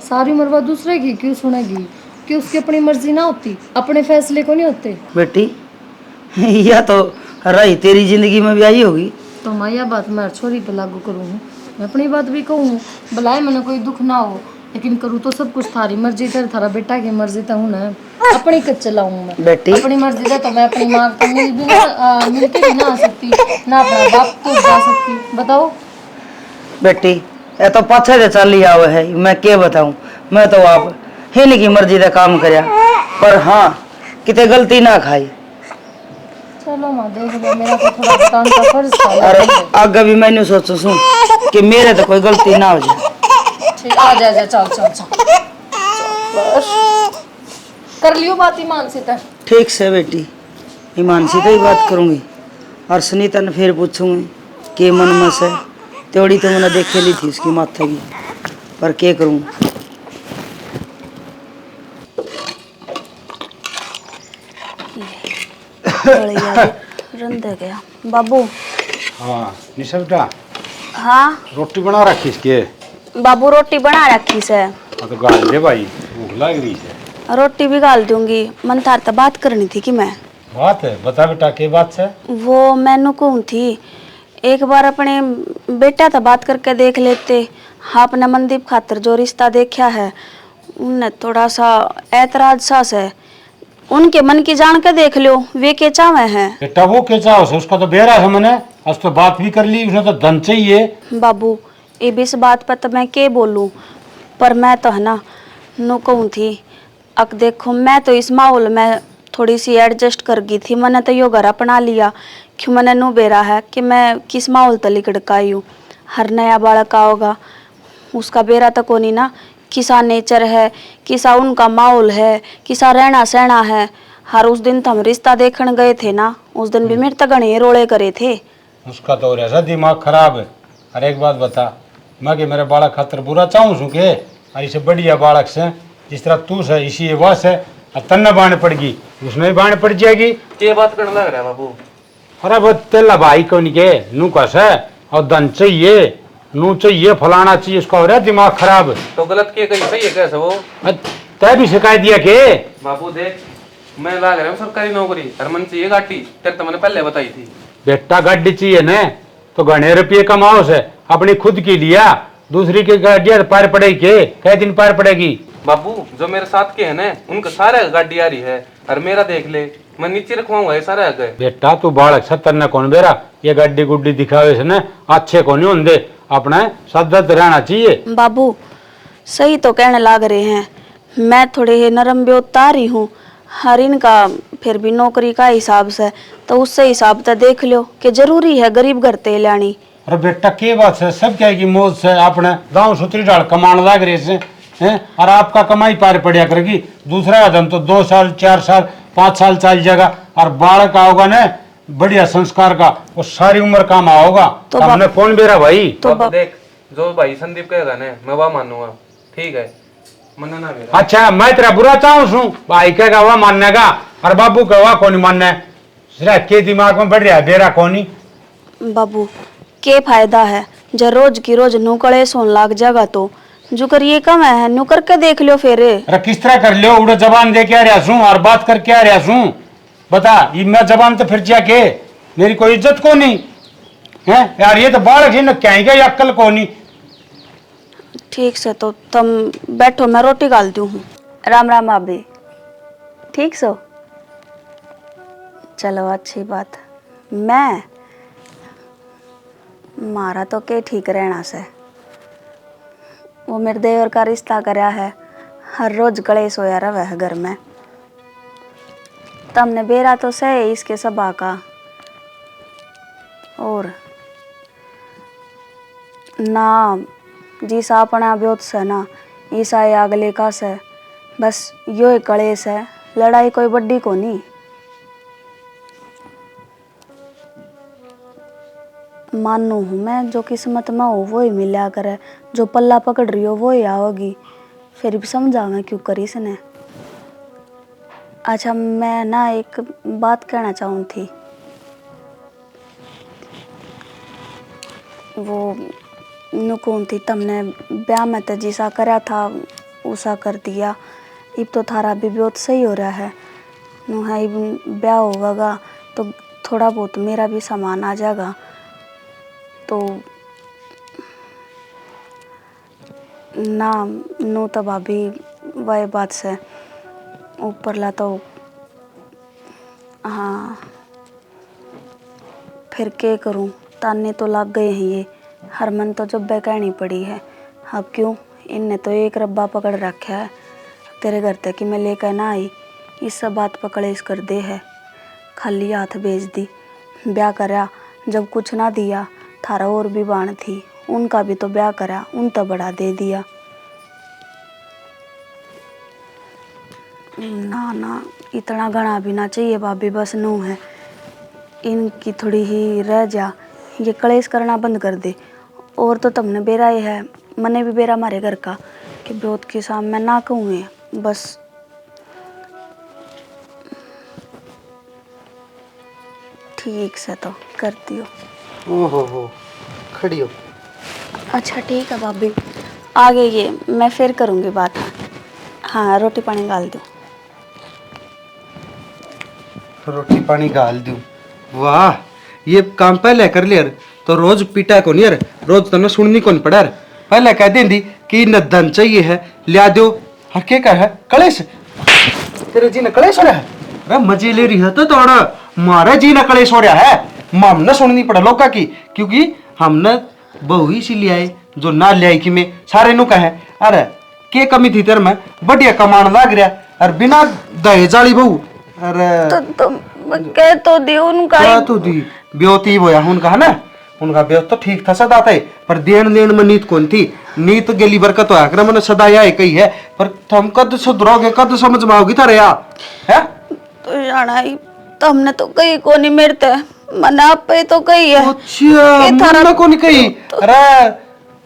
सारी उम्र वो दूसरे की क्यों सुनेगी कि उसकी अपनी मर्जी ना होती अपने फैसले को नहीं होते। बेटी या तो रही तेरी जिंदगी में भी आई होगी तो मैं यह बात मैं छोरी पे लागू करूँ मैं अपनी बात भी कहूँ भलाए मैंने कोई दुख ना हो लेकिन करूँ तो सब कुछ थारी मर्जी तेरे थारा बेटा की मर्जी तो हूँ ना अपनी कच चलाऊँ मैं बेटी अपनी मर्जी से तो मैं अपनी माँ को मिल के भी ना आ सकती ना अपना बाप को जा सकती बताओ। बेटी ये तो पाछे से चल लिया हुआ है मैं क्या बताऊं मैं तो आप हिन की मर्जी का काम करया पर हाँ किते गलती ना खाई। चलो माँ देख लो मेरा तो थोड़ा बताने का फर्ज था अरे आगे भी मैंने सोचू सू कि मेरे तो कोई गलती ना हो जाए। ठीक आ जा चल चल चल कर लियो बात ईमान से तक ठीक से बेटी ईमान से तो ही बात करूंगी और सुनीता ने फिर पूछूंगी के मन में से त्योड़ी तो मैंने देखे ली थी उसकी माथा की पर क्या करूँ। बढ़िया रंधे गया बाबू। हाँ निशा बेटा, हाँ रोटी बना रखी इसके। बाबू रोटी बना रखी से। हाँ तो गाल दे भाई, भूख लग रही है। रोटी भी गाल दूंगी। मन थार तो बात करनी थी कि मैं बात है, बता बेटा के बात है। वो मैनू कहूँ थी एक बार अपने बेटा तो बात करके देख लेते। हाँ अपने मनदीप खातर जो रिश्ता देखा है उनने थोड़ा सा ऐतराज सा है। उनके मन की जान के देख लो वे के चावे हैं। बेटा वो क्या चाहो से, उसका तो बेरा है मैंने आज तो बात भी कर ली, उसने तो धन चाहिए। बाबू ये भी इस बात पर तो मैं के बोलूं, पर मैं तो है ना नो कहूँ थी। अब देखो मैं तो इस माहौल में थोड़ी सी एडजस्ट कर गई थी। मैंने तो यो घर अपना लिया क्यों मैंने नो बेरा है कि मैं किस माहौल तली कड़काई हूँ। हर नया बालक आओगा उसका बेरा तो कोनी ना, किसा नेचर है, किसा उनका माहौल है, किसा रहना सहना है। हर उस दिन तो हम रिश्ता देखने गए थे ना, उस दिन भी मेरे तो घने रोले करे थे। उसका तो ऐसा दिमाग खराब है। अरे एक बात बता, मैं कि मेरे बालक खातर बुरा चाहूँ सू के, और इसे बढ़िया बालक से जिस तरह तू से इसी ये वास है, और तन्ने बाण पड़गी उसमें भी बाण पड़ जाएगी। ये बात करने लग रहा है बाबू। अरे वो तेला भाई कौन के नू कस है, और धन चाहिए नू चाहिए फलाना चाहिए, उसका हो रहा है दिमाग खराब। तो गलत किए कहीं सही है कैसे वो? तय भी शिकायत दिया के बाबू देख, मैं लाग रहा हूँ सरकारी नौकरी, हरमन चाहिए गाड़ी, तेरे तो मैंने पहले बताई थी। बेटा गाड़ी चाहिए न तो घने रुपये कमाओ से, अपनी खुद की लिया, दूसरी की गाड़िया पार पड़ेगी के कई दिन पार पड़ेगी। बाबू जो मेरे साथ के है ना उनका सारा गाड़ी आ रही है, और मेरा देख ले मैं नीचे रखवाऊंगा ये सारा गए। बेटा तू बालक सत्तर न कौन बेरा, ये गड्डी गुड्डी दिखावे से न अच्छे को नहीं होंगे, अपना सदत रहना चाहिए। बाबू सही तो कहने लाग रहे हैं, मैं थोड़े नरम बेउता रही हूँ। हर इनका फिर भी नौकरी का हिसाब से तो उससे हिसाब तो देख लो कि जरूरी है गरीब घर ते लानी। अरे बेटा के बात है, सब क्या की मौज से अपने गाँव सुतरी डाल कमान लाग रहे से हैं, और आपका कमाई पार पड़िया करेगी। दूसरा आदम तो 2 साल 4 साल 5 साल चल जाएगा, और बालक आओगा न बढ़िया संस्कार का, वो सारी उम्र काम आओगा। तो हमने कौन बेरा भाई। तो बाबू देख, जो भाई संदीप कहेगा ना मैं वह मानूंगा, ठीक है मना ना मेरा। अच्छा मैं तेरा बुरा चाहूँ सू, भाई कहेगा वह मानने का, और बाबू कहेगा कौन मानना है, के दिमाग में बढ़ रहा है बेरा कौनी। बाबू के फायदा है जब रोज की रोज नुकड़े सोन लाग जाएगा तो जो करिए कम है नु करके देख लो फिर। अरे किस तरह कर लियो, उड़े जबान दे के आ रहा सू और बात करके आ रहा सू, बता ये मैं जबान तो फिर जा के मेरी कोई इज्जत को नहीं है यार। ये तो बालक है न, क्या अक्ल को नहीं। ठीक से तो तुम बैठो मैं रोटी गालती हूँ। राम राम भाभी, ठीक सो? चलो अच्छी बात। मैं मारा तो के ठीक रहना से, वो मेरे देवर का रिश्ता कराया है, हर रोज कलेश होया रहा है घर में। तमने बेरा तो सही इसके सबा का, और ना जिसा अपना ब्योत से ना ईसा अगले का से, बस यो ही कलेश है, लड़ाई कोई बड्डी को नहीं। मानू हूँ मैं जो किस्मत में हो वो ही मिला करे, जो पल्ला पकड़ रही हो वो ही आओगी। फिर भी समझावे क्यों करी इसने। अच्छा मैं ना एक बात कहना चाहूँ थी, वो नुकून थी तमने ब्याह में तो जिसा करा था उसा कर दिया। अब तो थारा भी बहुत सही हो रहा है नु है, ब्याह होगा तो थोड़ा बहुत मेरा भी सामान आ जाएगा। तो ना नो तो भाभी वही बात से ऊपर ला तो हाँ फिर क्या करूं, ताने तो लग गए हैं ये, हरमन तो जब कहनी पड़ी है। अब क्यों इनने तो एक रब्बा पकड़ रखा है तेरे घर तक कि मैं लेकर ना आई, इस सब बात पकड़े इस कर दे है, खाली हाथ भेज दी। ब्याह करा जब कुछ ना दिया, थारा और भी बाण थी उनका भी तो ब्याह करा, उन तो बड़ा दे दिया। ना ना इतना घना भी ना चाहिए भाभी, बस नू है इनकी थोड़ी ही रह जा, ये कलेश करना बंद कर दे। और तो तुमने बेरा ही है, मने भी बेरा मारे घर का कि ब्योत के सामने ना कहूँ बस। ठीक से तो करती हो। हो खड़ी हो। अच्छा ठीक है भाभी, आगे ये मैं फिर करूँगी बात। हाँ रोटी पानी डाल दूँ। रोटी पानी गाल दूं? वाह, ये काम पहले कर लिया तो रोज पीटा को नहीं यार, रोज तो न सुननी कौन पड़ा यार। पहले कह देंदी कि न धन चाहिए है लिया दो। हर के का है कलेश, तेरे जी ने कलेश हो रहा है। अरे मजे ले रही है तो थोड़ा मारे जी ने कलेश हो रहा है। हमने सुननी पड़ा लोका की, क्योंकि हमने बहू ही सी लिया है जो ना लिया कि मैं सारे नु कहे। अरे के कमी थी तेरे में, बढ़िया कमान लाग रहा और बिना दहेज वाली बहू। अरे तो कह तो दी उनका क्या तो दी ब्योती वो उनका है ना, उनका ब्योत तो ठीक था सदा थे, पर देन लेन में नीत कौन थी। नीत गेली बरकत हो आकर मैंने सदा यह कही है, पर तुम कद सुधरोगे, कद समझ में आओगी थारे है। तो जाना ही तो हमने तो कही को नहीं मेरते मना पे तो कही है। अच्छा मैंने को नहीं कही। अरे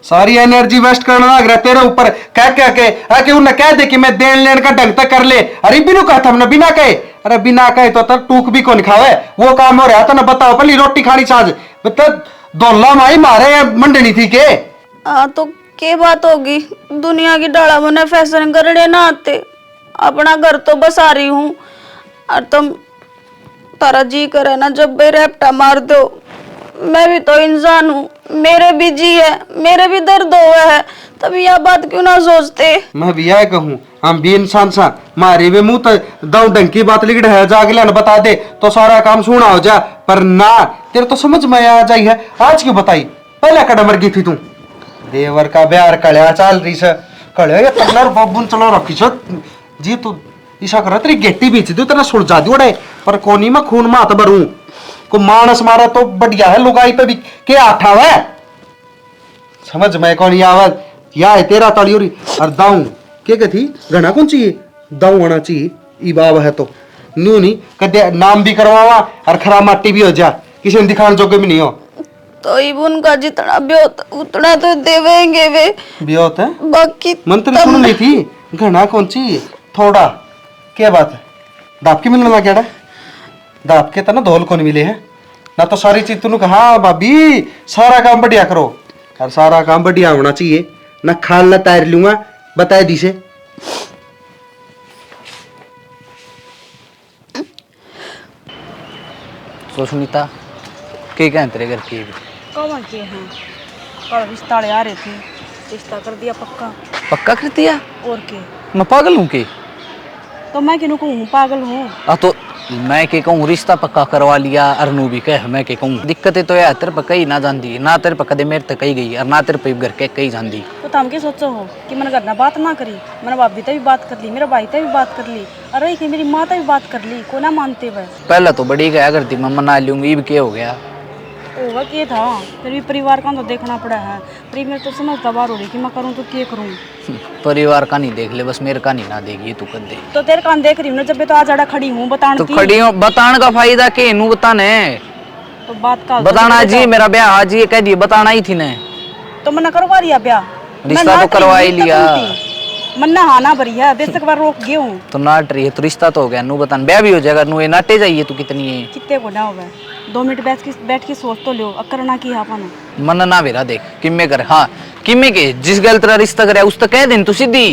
सारी एनर्जी वेस्ट करना लग रहा तेरे ऊपर कह कह के। आके उन्हें कह दे कि मैं देन लेन का ढंग तक कर ले। अरे बिनु कहा था हमने बिना कहे। अरे बिना कहे तो टूक भी कौन खावे, वो काम हो रहा था ना। बताओ पहली रोटी खानी साज बता दोला माई मारे मंडनी थी के। हाँ तो के बात होगी, दुनिया की डाला मुने फैशन करने ना आते, अपना घर तो बसा रही हूँ और तुम तारा जी करे ना जब भी रेपटा मार दो। मैं भी तो इंसान हूँ, मेरे भी जी है, मेरे भी दर्द हुआ है, तभी यह बात क्यों ना सोचते। मैं भी यह कहूँ हम भी इंसान सा, मारे भी मुंह तो दो ढंग की बात लिख है जागले न बता दे तो सारा काम सुना हो जा। पर ना तेरे तो समझ में आ जाई है, आज क्यों बताई, पहले कड़ा मर गई थी तू। देवर का ब्याह कड़िया चाल रही से कड़े ये कन्नर बब्बुन चलो रखी छ जी। तू ईसा कर तेरी गेटी बीच दो तेरा सुल जा दियो पर कोनी में खून मात भरूं को मानस मारा तो बढ़िया है। लुगाई पे भी क्या आठा है समझ में कौन आवाज या है तेरा ताड़ियोरी। और दाऊ के थी घना कौन चाहिए, दाऊ आना चाहिए ई बाब है तो न्यू नहीं कदे नाम भी करवावा और खराब माटी भी हो जा, किसी ने दिखाने जोगे भी नहीं हो। तो इबन का जितना ब्योत उतना तो देवेंगे वे ब्योत है बाकी मंत्री सुन ली थी घना कौन चाहिए थोड़ा क्या बात है। दाप के मिलने लगा दाप के तना धोल कौन मिले है ना, तो सारी चीज तूने कहा भाभी सारा काम बढ़िया करो और सारा काम बढ़िया होना चाहिए ना। खाल ना तैर लूंगा बताए दी से। तो सुनीता के कहें तेरे घर की कौन के हैं कल रिश्ता ले आ रहे थे, रिश्ता कर दिया पक्का। पक्का कर दिया? और के मैं पागल हूँ के? तो मैं क्यों कहूँ पागल हूँ? तो मैं के कहूँ रिश्ता पक्का करवा लिया अरनू भी कह मैं के कहूँ। दिक्कतें तो यार तेरे पे कहीं ना जानती ना, तेरे पे कदे मेरे तक कहीं गई और ना तेरे पे घर के कहीं जानती। तो तुम क्या सोचो हो कि मैंने घर ना बात ना करी, मैंने भाभी से भी बात कर ली, मेरे भाई से भी बात कर ली, अरे कि मेरी माँ से भी बात कर ली, को ना मानते वह। पहले तो बड़ी गया करती मैं मना लूंगी, अब क्या हो गया? होगा क्या था, फिर भी परिवार का तो देखना पड़ा है। पर मैं तो समझता बार हो रही कि मैं करूँ तो क्या करूँ। परिवार का नहीं देख ले बस मेरे का नहीं ना देगी तू कर दे। तो तेरे कान देख रही हूँ ना, जब मैं तो आज आड़ा खड़ी हूँ बताने तो खड़ी हूँ बताने का फायदा के नू बताने तो बात का बताना जी मेरा ब्याह आज ये कह दिए बताना ही थी ने। तो मैंने करवा लिया ब्याह, रिश्ता तो करवा ही लिया, मन्ना हाना भरी है बेशक बार रोक गया हूँ। तो नाट रही है तो रिश्ता तो हो गया, नू बतान ब्याह भी हो जाएगा। नू ये नाटे जाइए तू कितनी है कितने को ना होगा, 2 मिनट बैठ के सोच तो लो करना की अपन मन ना बेरा देख किम्मे कर। हाँ किम्मे के जिस गल तेरा रिश्ता करे उस तक कह दिन तू सीधी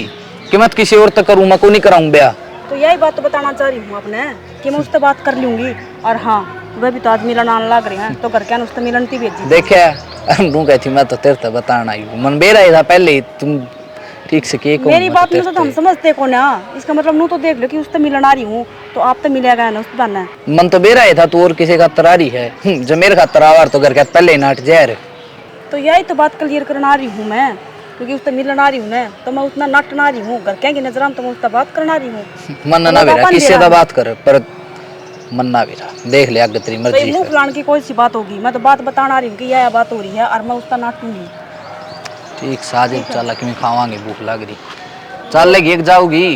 कि मत किसी और तक करूँ मैं को नहीं कराऊँ ब्याह। तो यही बात तो बताना चाह रही हूँ अपने कि मैं उससे बात कर लूंगी। और हाँ वह भी तो आज मिलन आने लग रहे हैं तो घर क्या उससे मिलन की भेजी देखा तू कहती मैं तो तेरे तक बताना आई हूँ मन बेरा था पहले ही तुम ठीक से के मेरी बात में तो हम समझते को ना, इसका मतलब नू तो देख लो कि उससे मिलन आ रही हूँ तो आप तो मिलेगा ना उससे बनना मन तो बेरा था तू और किसी का तरारी है जब मेरे का तरावर तो घर के पहले ही नाट जहर। तो यही तो बात क्लियर करना आ रही हूँ मैं, क्योंकि उससे मिलन आ रही हूँ ना तो मैं उतना नट ना रही हूँ घर क्या की नजर तो मैं उससे बात करना रही हूँ। मन ना बेरा किससे तो बात कर पर मन ना बेरा देख ले आगे तेरी मर्जी। मुंह फुलाने की कोई सी बात होगी, मैं तो बात बताना आ रही हूँ कि यह बात हो रही है और मैं उसका नाटूंगी। ठीक साजिद चल कि मैं खावांगे भूख लग रही चल लेगी एक जाओगी।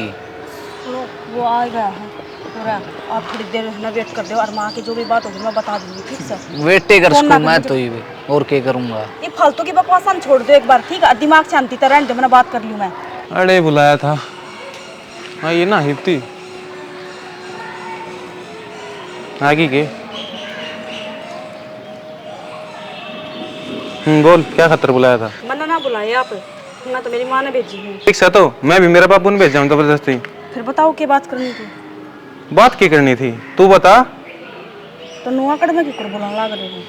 सुनो वो आ गया है पूरा, आप थोड़ी देर ना वेट कर दो और माँ की जो भी बात होगी मैं बता दूंगी ठीक से। वेटे कर सकूं मैं तो ये और क्या करूंगा। ये फालतू की बकवास हम छोड़ दो एक बार ठीक है, दिमाग शांति तरह दो मैंने बात कर ली मैं। अरे बुलाया था हाँ ये ना हिप्ती आगे के बोल क्या खतर बुलाया था? मना ना बुलाए आप, ना तो मेरी माँ ने भेजी है। ठीक से तो मैं भी मेरे बापू ने भेजा हूँ जबरदस्ती। फिर बताओ क्या बात करनी थी? बात क्या करनी थी तू बता। तो नुआ कड़ में क्यों बोलने लग रहे हो?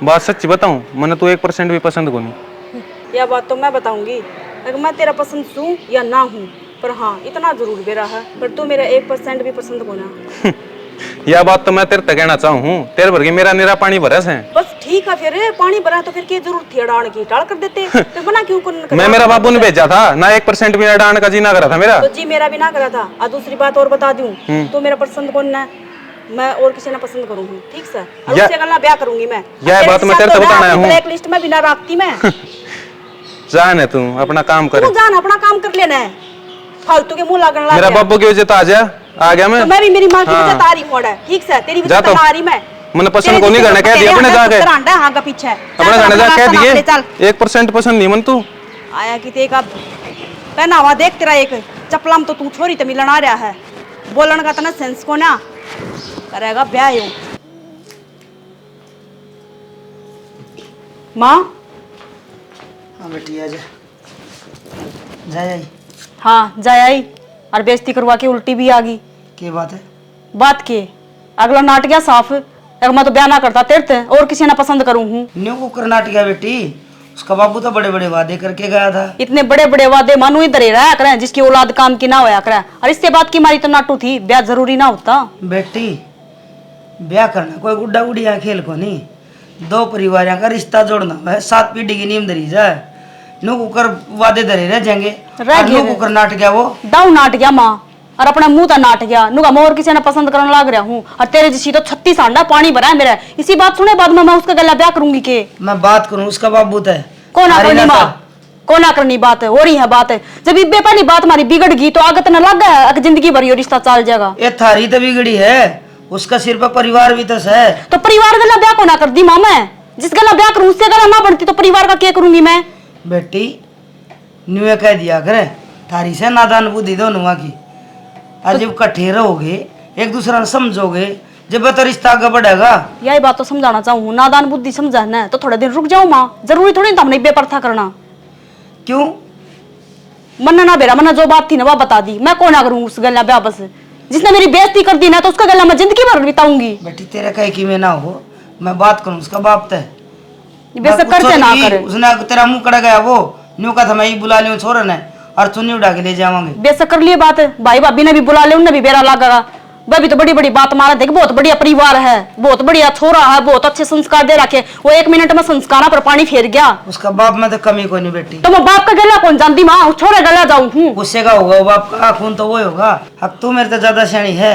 बात सच्ची बताऊं, मैंने तू 1% भी पसंद को नहीं। यह बात तो मैं बताऊंगी, अगर मैं तेरा पसंद हूँ या ना हूँ, पर हाँ इतना जरूर बेरा है, पर तू मेरा 1% भी पसंद को ना। यह बात तो मैं तेरे तक कहना चाहूँ हूँ, तेरे भर के मेरा निरा पानी बरस है। बस ठीक है, फिर पानी भरा तो फिर क्या जरूरत थी अड़ान की? टाल कर देते फिर बना क्यों कर? मैं मेरा बापू ने भेजा था ना, 1% भी अड़ान का जी ना करा था मेरा। तो जी मेरा भी ना करा था। और दूसरी बात और बता दूं, तो मेरा पसंद कौन है? मैं और किसी ने पसंद करूंगी, ठीक से, और उससे गल्ला ब्याह करूंगी मैं। यह बात मैं तेरे तक बताना हूँ। ब्लैक लिस्ट में भी ना रखती मैं। जान है तू अपना काम करे। तू जान अपना काम कर लेना है, फालतू के मुंह लागने लग मेरा गया। बापू की वजह तो आ गया मैं। तो मैं भी मेरी माँ की वजह तारी मोड़ है, ठीक से, तेरी वजह तो ना आ रही मैं। मैंने पसंद को नहीं करना कह दिया अपने जाके। हाँ का पीछे अपने जाने जा कह दिए 1% पसंद नहीं मन तू आया कि तेरा पहनावा देख, तेरा एक चपला में तो तू छोरी तो मिलन आ रहा है, बोलन का तना सेंस को ना करेगा ब्याह यूं। माँ हाँ बेटी आजा, जा जाई। हाँ जाए आई, और बेइज्जती करवा के उल्टी भी आ गई। क्या बात है? बात के अगला नाट गया साफ, अगर मैं तो ब्याह ना करता तेरे ते और किसी ने पसंद करूं हूं। न्यू को कर्नाटक गया बेटी, उसका बाबू तो बड़े बड़े वादे करके गया था। इतने बड़े बड़े वादे मानू इधर ही रहा करे, जिसकी औलाद काम की ना होया करे, और इसके बाद की मारी तो नाटू थी, ब्याह जरूरी ना होता। बेटी ब्याह करना कोई गुड्डा गुड़िया खेल को नहीं, दो परिवारों का रिश्ता जोड़ना है, 7 पीढ़ी की नींव धरी जाए। नु कुकर वादे धरे रह जाएंगे, कुकर नाट गया वो दाऊ नाट गया माँ, और अपना मुंह तो नाट गया, नुका मोर किसी ने पसंद करने लग रहा हूँ, और तेरे जैसी तो 36 आंडा पानी भरा है मेरा। इसी बात सुने बाद में मैं उसका गला ब्याह करूंगी के मैं बात करूं उसका बाबू है कौन करनी माँ, कौन करनी बात है, हो रही है बात है। जब इब्बे पहली बात हमारी बिगड़ गई तो आगे तो न लग गया, जिंदगी भर ये रिश्ता चल जाएगा। ये थारी तो बिगड़ी है, उसका सिर पर परिवार भी तो है। तो परिवार गला ब्याह को ना कर दी माँ, मैं जिस गला ब्याह करूं उससे गला ना बढ़ती तो परिवार का क्या करूंगी मैं? बेटी न्यू कह दिया करे, थारी से नादान बुद्धि दोनों की, आज जब इकट्ठे रहोगे एक दूसरा ने समझोगे, जब तो रिश्ता आगे बढ़ेगा। यही बात तो समझाना चाहूँ, नादान बुद्धि समझाना है तो थोड़े दिन रुक जाओ माँ, जरूरी थोड़ी ना हमने बेपर्था करना। क्यों? मन ना बेरा, मन जो बात थी ना वो बता दी, मैं कौन करूँ उस गला ब्याह? बस जिसने मेरी बेइज्जती कर दी ना तो उसका गला मैं जिंदगी भर बिताऊंगी। बेटी तेरे कहे कि मैं ना हो, मैं बात करूं उसका बाप तय बेशक करते ना करे। उसने तेरा मुंह कड़ा गया वो न्यू का था, मैं ही बुला लियो छोरन है और चुन्नी उड़ा के ले जावांगे। बेशक कर लिए बात, भाई भाभी ने भी बुला ले, उनने भी बेरा लागेगा। वह भी तो बड़ी बड़ी बात मारा देख, बहुत बढ़िया परिवार है, बहुत बढ़िया छोरा है, बहुत अच्छे संस्कार दे रखे। वो 1 मिनट में संस्कारा पर पानी फेर गया। उसका बाप में तो कमी कोई नहीं बेटी। तो मैं बाप का गला कौन जानती माँ, उस छोरे गला जाऊं हूँ। उससे का होगा वो बाप का खून तो वो होगा। अब तू मेरे तो ज्यादा श्रेणी है,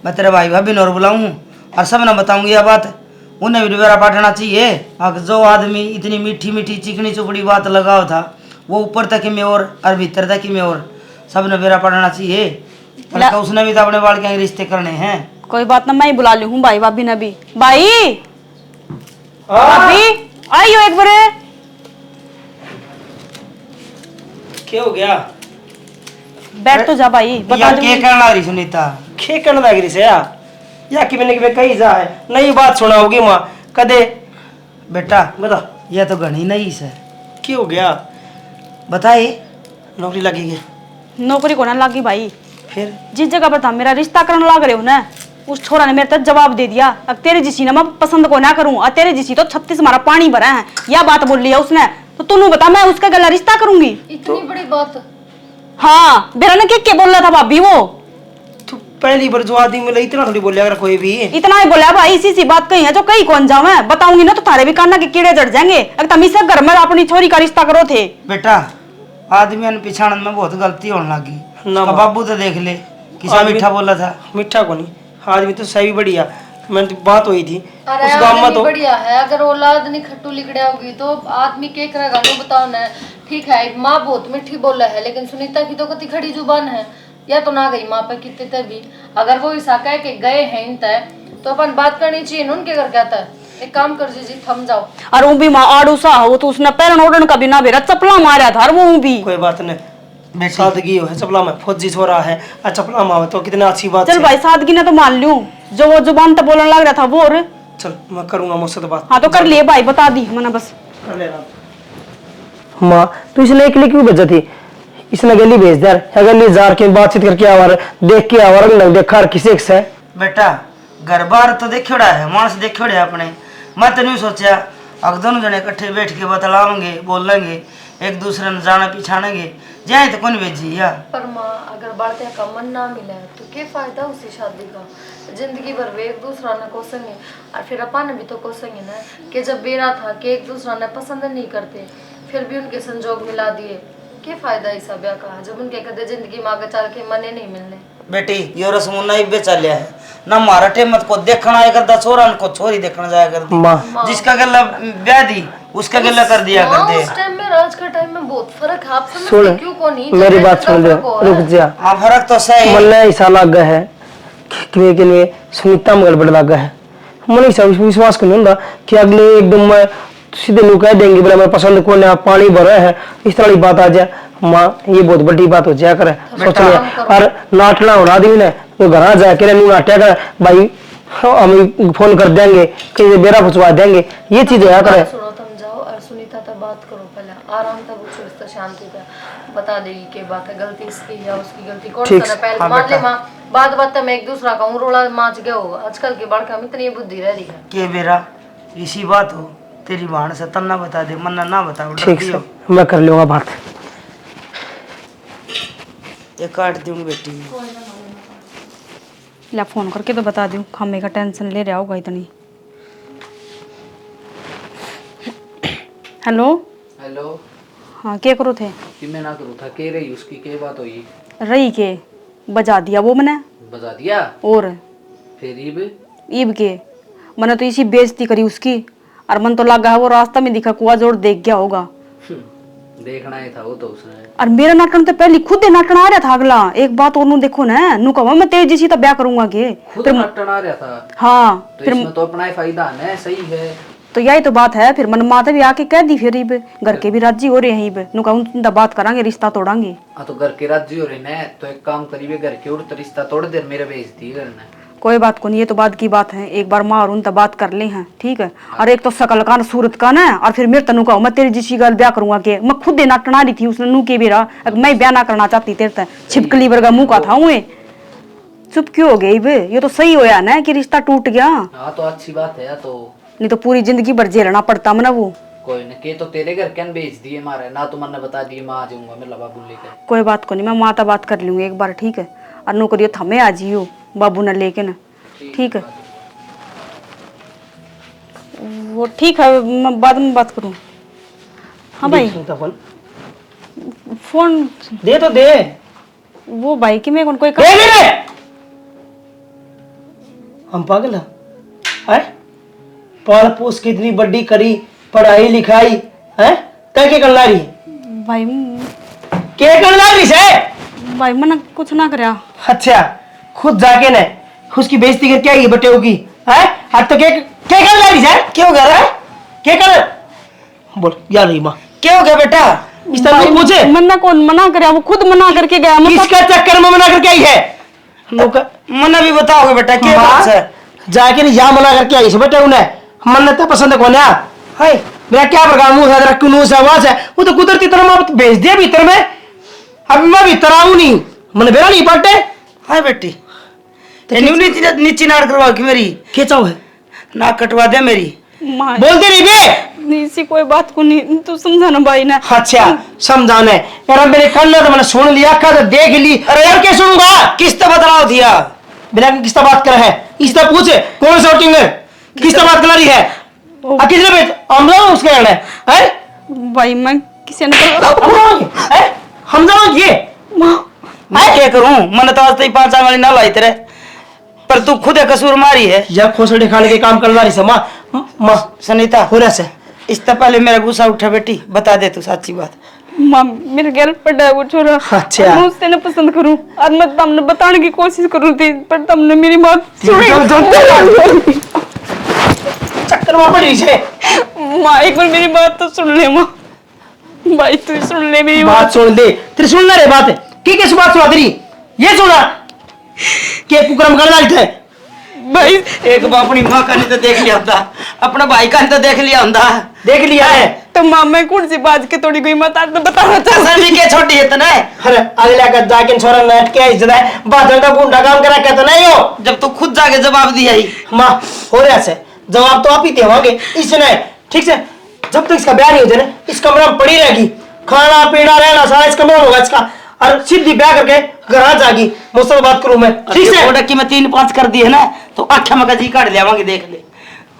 मैं तेरे भाई भाभी नौर बुलाऊं और सब ना बताऊंगी यह बात, उन्हें भी बेरा पाटना चाहिए। अब जो आदमी इतनी मीठी मीठी चिकनी चुपड़ी बात लगाओ था, वो ऊपर तक में और भीतर तक में और सब ने बेरा पाटना चाहिए। उसने भी तो अपने बाल के रिश्ते करने हैं। कोई बात ना, मैं ही बुला ली हूँ भाई भाभी ने भी। भाई भाभी आइयो एक बार। क्या हो गया? बैठ तो जा भाई, बता क्या करना रही सुनीता? क्या करने लग रही से या कि मैंने कही जा है नई बात सुनाओगी माँ कदे? बेटा बता, यह तो घनी नहीं से। क्या हो गया? बताइए। नौकरी लगी है? नौकरी को ना लगी भाई, फिर जिस जगह पर था मेरा रिश्ता करने लग रहे हो ना, उस छोरा ने मेरे तक जवाब दे दिया, अब तेरे जिसी ने मैं पसंद को ना करूं, और तेरे जिसी तो 36 हमारा पानी भरा है, यह बात बोल लिया उसने। तो तू बता, मैं उसका गला रिश्ता करूंगी? इतनी बड़ी बात? हाँ बेरा ने क्या बोल रहा था भाभी, वो तू पहली बार जो आदमी मिला इतना थोड़ी बोलिया अगर कोई भी इतना ही बोला भाई। इसी सी बात कही है जो कहीं कौन जाऊं मैं, बताऊंगी ना तो थारे भी काना के कीड़े जड़ जाएंगे। अगर तुम इस घर में अपनी छोरी का रिश्ता करो थे। बेटा आदमी पिछाड़न में बहुत गलती होने लगी। ना बाबू तो देख ले किसा मीठा बोला था। मीठा को नहीं, आदमी तो सही बढ़िया। मैं तो बात हुई थी अरे उस गांव में आदमी तो बढ़िया है, अगर औलाद नहीं खट्टू लिकड़िया होगी तो आदमी के करेगा लो बताओ ना। ठीक है माँ बहुत मीठी बोला है, लेकिन सुनीता की तो कति खड़ी जुबान है, या तो ना गई माँ पे कितने तभी। अगर वो ऐसा कह के गए हैं इन तय तो अपन बात करनी चाहिए उनके घर क्या था। एक काम कर जी थम जाओ। और वो भी माँ आड़ू सा हो तो उसने पैरन ओढ़न का भी ना बेरा चपला मारा था, और वो भी कोई बात नहीं, सादगी है चपला में फौजी छोरा है, चपला में तो कितना अच्छी बात चल भाई सादगी ने तो मान लूं, जो वो जुबान तो बोलने लग रहा था वो। और चल मैं करूंगा मुझसे तो बात। हाँ तो कर लिए भाई, बता दी मैंने बस। कर ले रहा माँ तू इसने एक लिए क्यों भेजा थी इसने गली भेज दे गली जार के बातचीत करके आवार देख के आवार लग देखा किसी से बेटा घर बार तो देखियोड़ा है मानस देखियोड़े अपने मैं तो नहीं सोचा अब दोनों जने इकट्ठे बैठ के बतलाओगे बोलेंगे एक दूसरे ने जाना पिछानेंगे जाए तो कौन भेजी या पर माँ अगर बढ़ते का मन ना मिले तो क्या फायदा उसी शादी का। जिंदगी भर वे एक दूसरा ने कोसेंगे और फिर अपन भी तो कोसेंगे ना कि जब बेरा था कि एक दूसरा ने पसंद नहीं करते फिर भी उनके संजोग मिला दिए। क्या फायदा इस ब्याह का जब उनके कदे जिंदगी में आगे चल के मने नहीं मिलने। बेटी यो रसमुन्ना ही बेचालिया है ना मारा टेमत को देखना आया करता छोरा को छोरी देखना जाया करती जिसका गला ब्याह दी उसका गला कर दिया करते। उस टाइम में आज का टाइम में बहुत फर्क है। आप समझते क्यों को नहीं मेरी बात सुन ले रुक जा। हाँ फर्क तो सही मन ऐसा लग गया है कि के लिए सुनीता में गड़बड़ लग गया है। मन ऐसा विश्वास कर नहीं कि अगले एकदम मैं सीधे लोग कह देंगे बोला मैं पसंद को ना पानी भरा है इस तरह की बात आ जाए माँ ये बहुत बड़ी बात हो जाया करे सोचने और नाटना हो आदमी ने तो घर आ जाए के नाट्या कर भाई हम फोन कर देंगे कहीं बेरा पहुंचवा देंगे ये चीज है करे। सुनो तुम जाओ और सुनीता तक बात करो पहले आराम से पूछो इस शांति से बता देगी के बात है गलती इसकी या उसकी गलती कौन सा पहले मान ले माँ बात बात में एक दूसरा का रोड़ा माच गए हो आजकल के बड़का में इतनी बुद्धि रह रही है के बेरा इसी बात हो तेरी बहन से तन्ना बता दे मन्ना ना बताओ ठीक है मैं कर लूंगा बात ये काट दूंगी बेटी ला फोन करके तो बता दूं खामे का टेंशन ले रहा होगा इतनी। हेलो हेलो हाँ क्या करो थे कि मैं ना करूँ था के रही उसकी के बात हुई रही के बजा दिया वो मैंने बजा दिया और फिर ईब के मैंने तो इसी बेइज्जती करी उसकी और मन तो लगा है वो रास्ता में दिखा कुआ जोड़ देख गया होगा देखना ही था वो तो उसने और मेरा नाटन तो पहले खुद नाटन आ रहा था अगला एक बात और देखो ना नू कहा मैं तेज जैसी तो ब्याह करूंगा के खुद नाटन आ रहा था। हाँ तो इसमें तो अपना ही फायदा है सही है तो यही तो बात है फिर मन माता भी आके कह दी फिर घर के भी राजी हो रहे हैं नू कहा उनका बात करांगे रिश्ता तोड़ांगे। हाँ तो घर के राजी हो रहे ने तो एक काम करिए घर के उड़ रिश्ता तोड़ दे मेरे भेज दिए घर ने कोई बात को नहीं ये तो बात की बात है एक बार माँ और उन तब बात कर ले हैं ठीक है। और एक तो शकल का सूरत का ना और फिर मेरे तनु का मैं तेरी जिसी गल ब्याह करूंगा के मैं खुद देना टना रही थी उसने नू के भी रहा मैं ब्याह ना करना चाहती तेरे तक छिपकली वर्गा मुंह का था हुए चुप क्यों हो गई बे ये तो सही होया ना कि रिश्ता टूट गया। हाँ तो अच्छी बात है तो नहीं तो पूरी जिंदगी भर झेलना पड़ता मना वो कोई न के तो तेरे घर कैन भेज दिए मारे ना तो मैंने बता दिए मैं आ जाऊंगा मेरा बाबू लेकर कोई बात को नहीं मैं माता बात कर लूंगी एक बार ठीक है। और नो करियो थमे आ जियो बाबू न लेके ना ठीक है वो ठीक है मैं बाद में बात करूं। हाँ भाई फोन दे तो दे वो भाई कि मैं कोई दे दे हम पागल है पाल पोस की इतनी बड़ी करी पढ़ाई लिखाई है क्या कर ला रही भाई क्या कर ला रही से भाई मना कुछ ना करया। अच्छा खुद जाके ने उसकी बेइज्जती करके आई बटे की है अब तो क्या कर ला रही है क्यों कर रहा है क्या कर बोल यार रही माँ क्या हो गया बेटा इस तरह को पूछे मना कौन मना करया वो खुद मना करके गया किसका चक्कर में मना करके आई है मना भी बताओगे बेटा क्या बात है जाके नहीं यहाँ मना करके आई से बेटे उन्हें मन तो पसंद कौन है हाय मेरा क्या प्रकार मुंह है क्यों से आवाज है वो तो कुदरती तरह मैं भेज दिया भीतर में अब मैं भीतर आऊं नहीं मन बेरा नहीं पड़ते हाय बेटी नीचे नाड़ करवा के मेरी खींचाओ है नाक कटवा दे मेरी बोलते नहीं बे इसी कोई बात को नहीं तू समझाना भाई ना। अच्छा समझाने यार मेरे कल तो मैंने सुन लिया का तो देख ली अरे यार क्या सुनूंगा किसने बतलाओ दिया बिना किसका बात कर है इससे पूछे कौन सा टीम है किसका बात कर रही है किसने भेज हम लोग उसके है भाई मैं किसी ने हम लोग ये मैं क्या करूं मन तो आज तक 5 साल वाली ना लाई तेरे पर तू खुद कसूर मारी है जब खोसड़े खाने के काम कर रही माँ माँ सनीता हो रहा से इससे पहले मेरा गुस्सा उठा बेटी बता दे तू सच्ची बात माँ मेरे गर्ल पड़ा है वो छोरा अच्छा मैं उससे ना पसंद करूं और मैं तुमने बताने की कोशिश करूं थी पर तुमने मेरी बात चक्कर में पड़ी है माँ एक बार मेरी बात तो सुन ले माँ भाई तू सुन ले मेरी बात सुन ले तेरी सुन ले रे बात की किस बात सुना तेरी ये सुना के कुकरम कर लाइट है भाई एक अपनी माँ का नहीं तो देख लिया होता अपना भाई का नहीं तो देख लिया होता देख लिया है तो माँ मैं कौन सी बात के थोड़ी कोई मत तो बताना ऐसा भी के छोटी है तने अरे अगला का जाके छोरा नेट क्या इज्जत है बादल का गुंडा काम करा कहता नहीं हो जब तू खुद जाके जवाब दिया ही माँ हो रहा से जवाब तो आप ही देवांगे इसने ठीक से जब तक इसका ब्याह नहीं हो जाए ना इस कमरे में पड़ी रहेगी खाना पीना रहना सारा इस कमरे में होगा इसका और सीधी ब्याह करके घर आ जाएगी मुझसे बात करूं मैं ठीक से ऑर्डर की मैं 3-5 कर दी है ना तो आख्या में का जी काट लियावांगे देख ले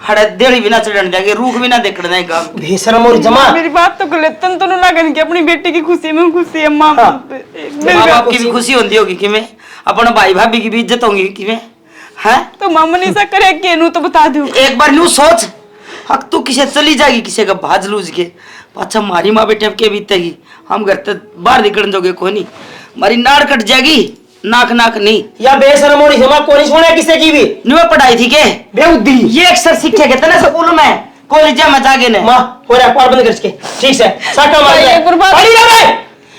हड़े देड़ी भी ना चढ़ने देंगे रूख भी ना देखने देंगे गांव में। बेशरम और जमा मेरी बात तो कर ले तन तो ना लगन कि अपनी बेटी की खुशी में खुशी है माँ माँ बाप की भी खुशी होती होगी कि मैं अपने भाई भाभी की भी इज्जत होगी कि मैं हैं तो मामा ने ऐसा करे कि नू तो बता दो एक बार न्यू सोच हक तू किसे चली जाएगी किसी का भाज लूज के अच्छा मारी माँ बेटे के बीतेगी हम घर तक बाहर निकल जोगे कोई नहीं मारी नाड़ कट जाएगी नाक नाक नहीं या बेशरम और जमा कोई सुने किसी की भी न्यू पढ़ाई थी के बेउद्दी ये अक्सर सीखे गए थे ना स्कूल में कॉलेज में जागे ने माँ हो रहा पार बंद कर इसके ठीक से साका मार ले अड़ी ना बे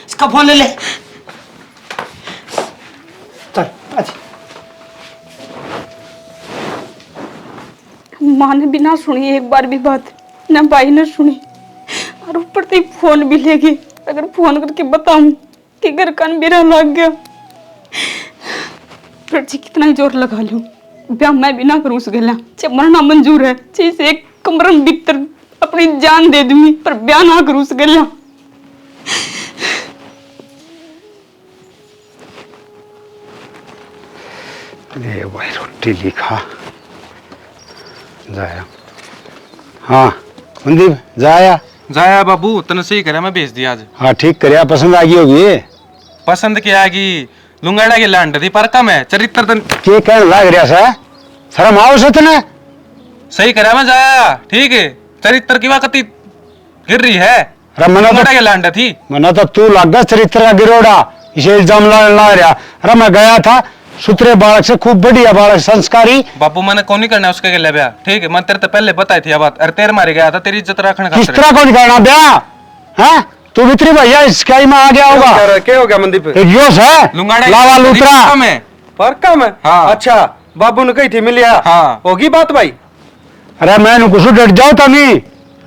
इसका फोन ले ले चल अच्छा माँ ने भी ना सुनी एक बार भी बात ना भाई ने सुनी और ऊपर से फोन भी ले गई अगर फोन करके बताऊं कि घर कान मेरा लग गया फिर जी कितना ही जोर लगा लूं ब्याह मैं भी ना करूं उस गला जब मरना मंजूर है जैसे एक कमरे में भीतर अपनी जान दे दूंगी पर ब्याह ना करूं उस गला ले भाई रोटी लिखा जाया हाँ मनदीप जाया जाया बाबू तने सही करे मैं भेज दिया आज। हाँ ठीक करे पसंद आ गई होगी पसंद क्या आगी लुंगाड़ा के लैंड थी पर कम है चरित्र तन के कहने लग रहा सा शर्म आओ से तने सही करे मैं जाया ठीक है चरित्र की बात गिर रही है लुंगाड़ा के लैंड थी मना तो तू लग गया चरित्र का गिरोड़ा इसे इल्जाम ला रहा अरे मैं गया था सुतरे बालक से खूब बढ़िया बालक संस्कारी बापू मैंने कौन नहीं करना उसके लिए ब्याह ठीक है मैं तेरे तो पहले बताई थी बात अरे तेरे मारे गया था तेरी इज्जत रखने का किस तरह कौन करना ब्याह हैं तू भीतरी भैया स्काई में आ गया होगा क्या हो गया मंदीप जोश है लुंगाड़ा लावा लूतरा कम है पर कम है हाँ। अच्छा बाबू ने कही थी मिलिया हाँ। होगी बात भाई अरे मैं कुछ डट जाओ तमी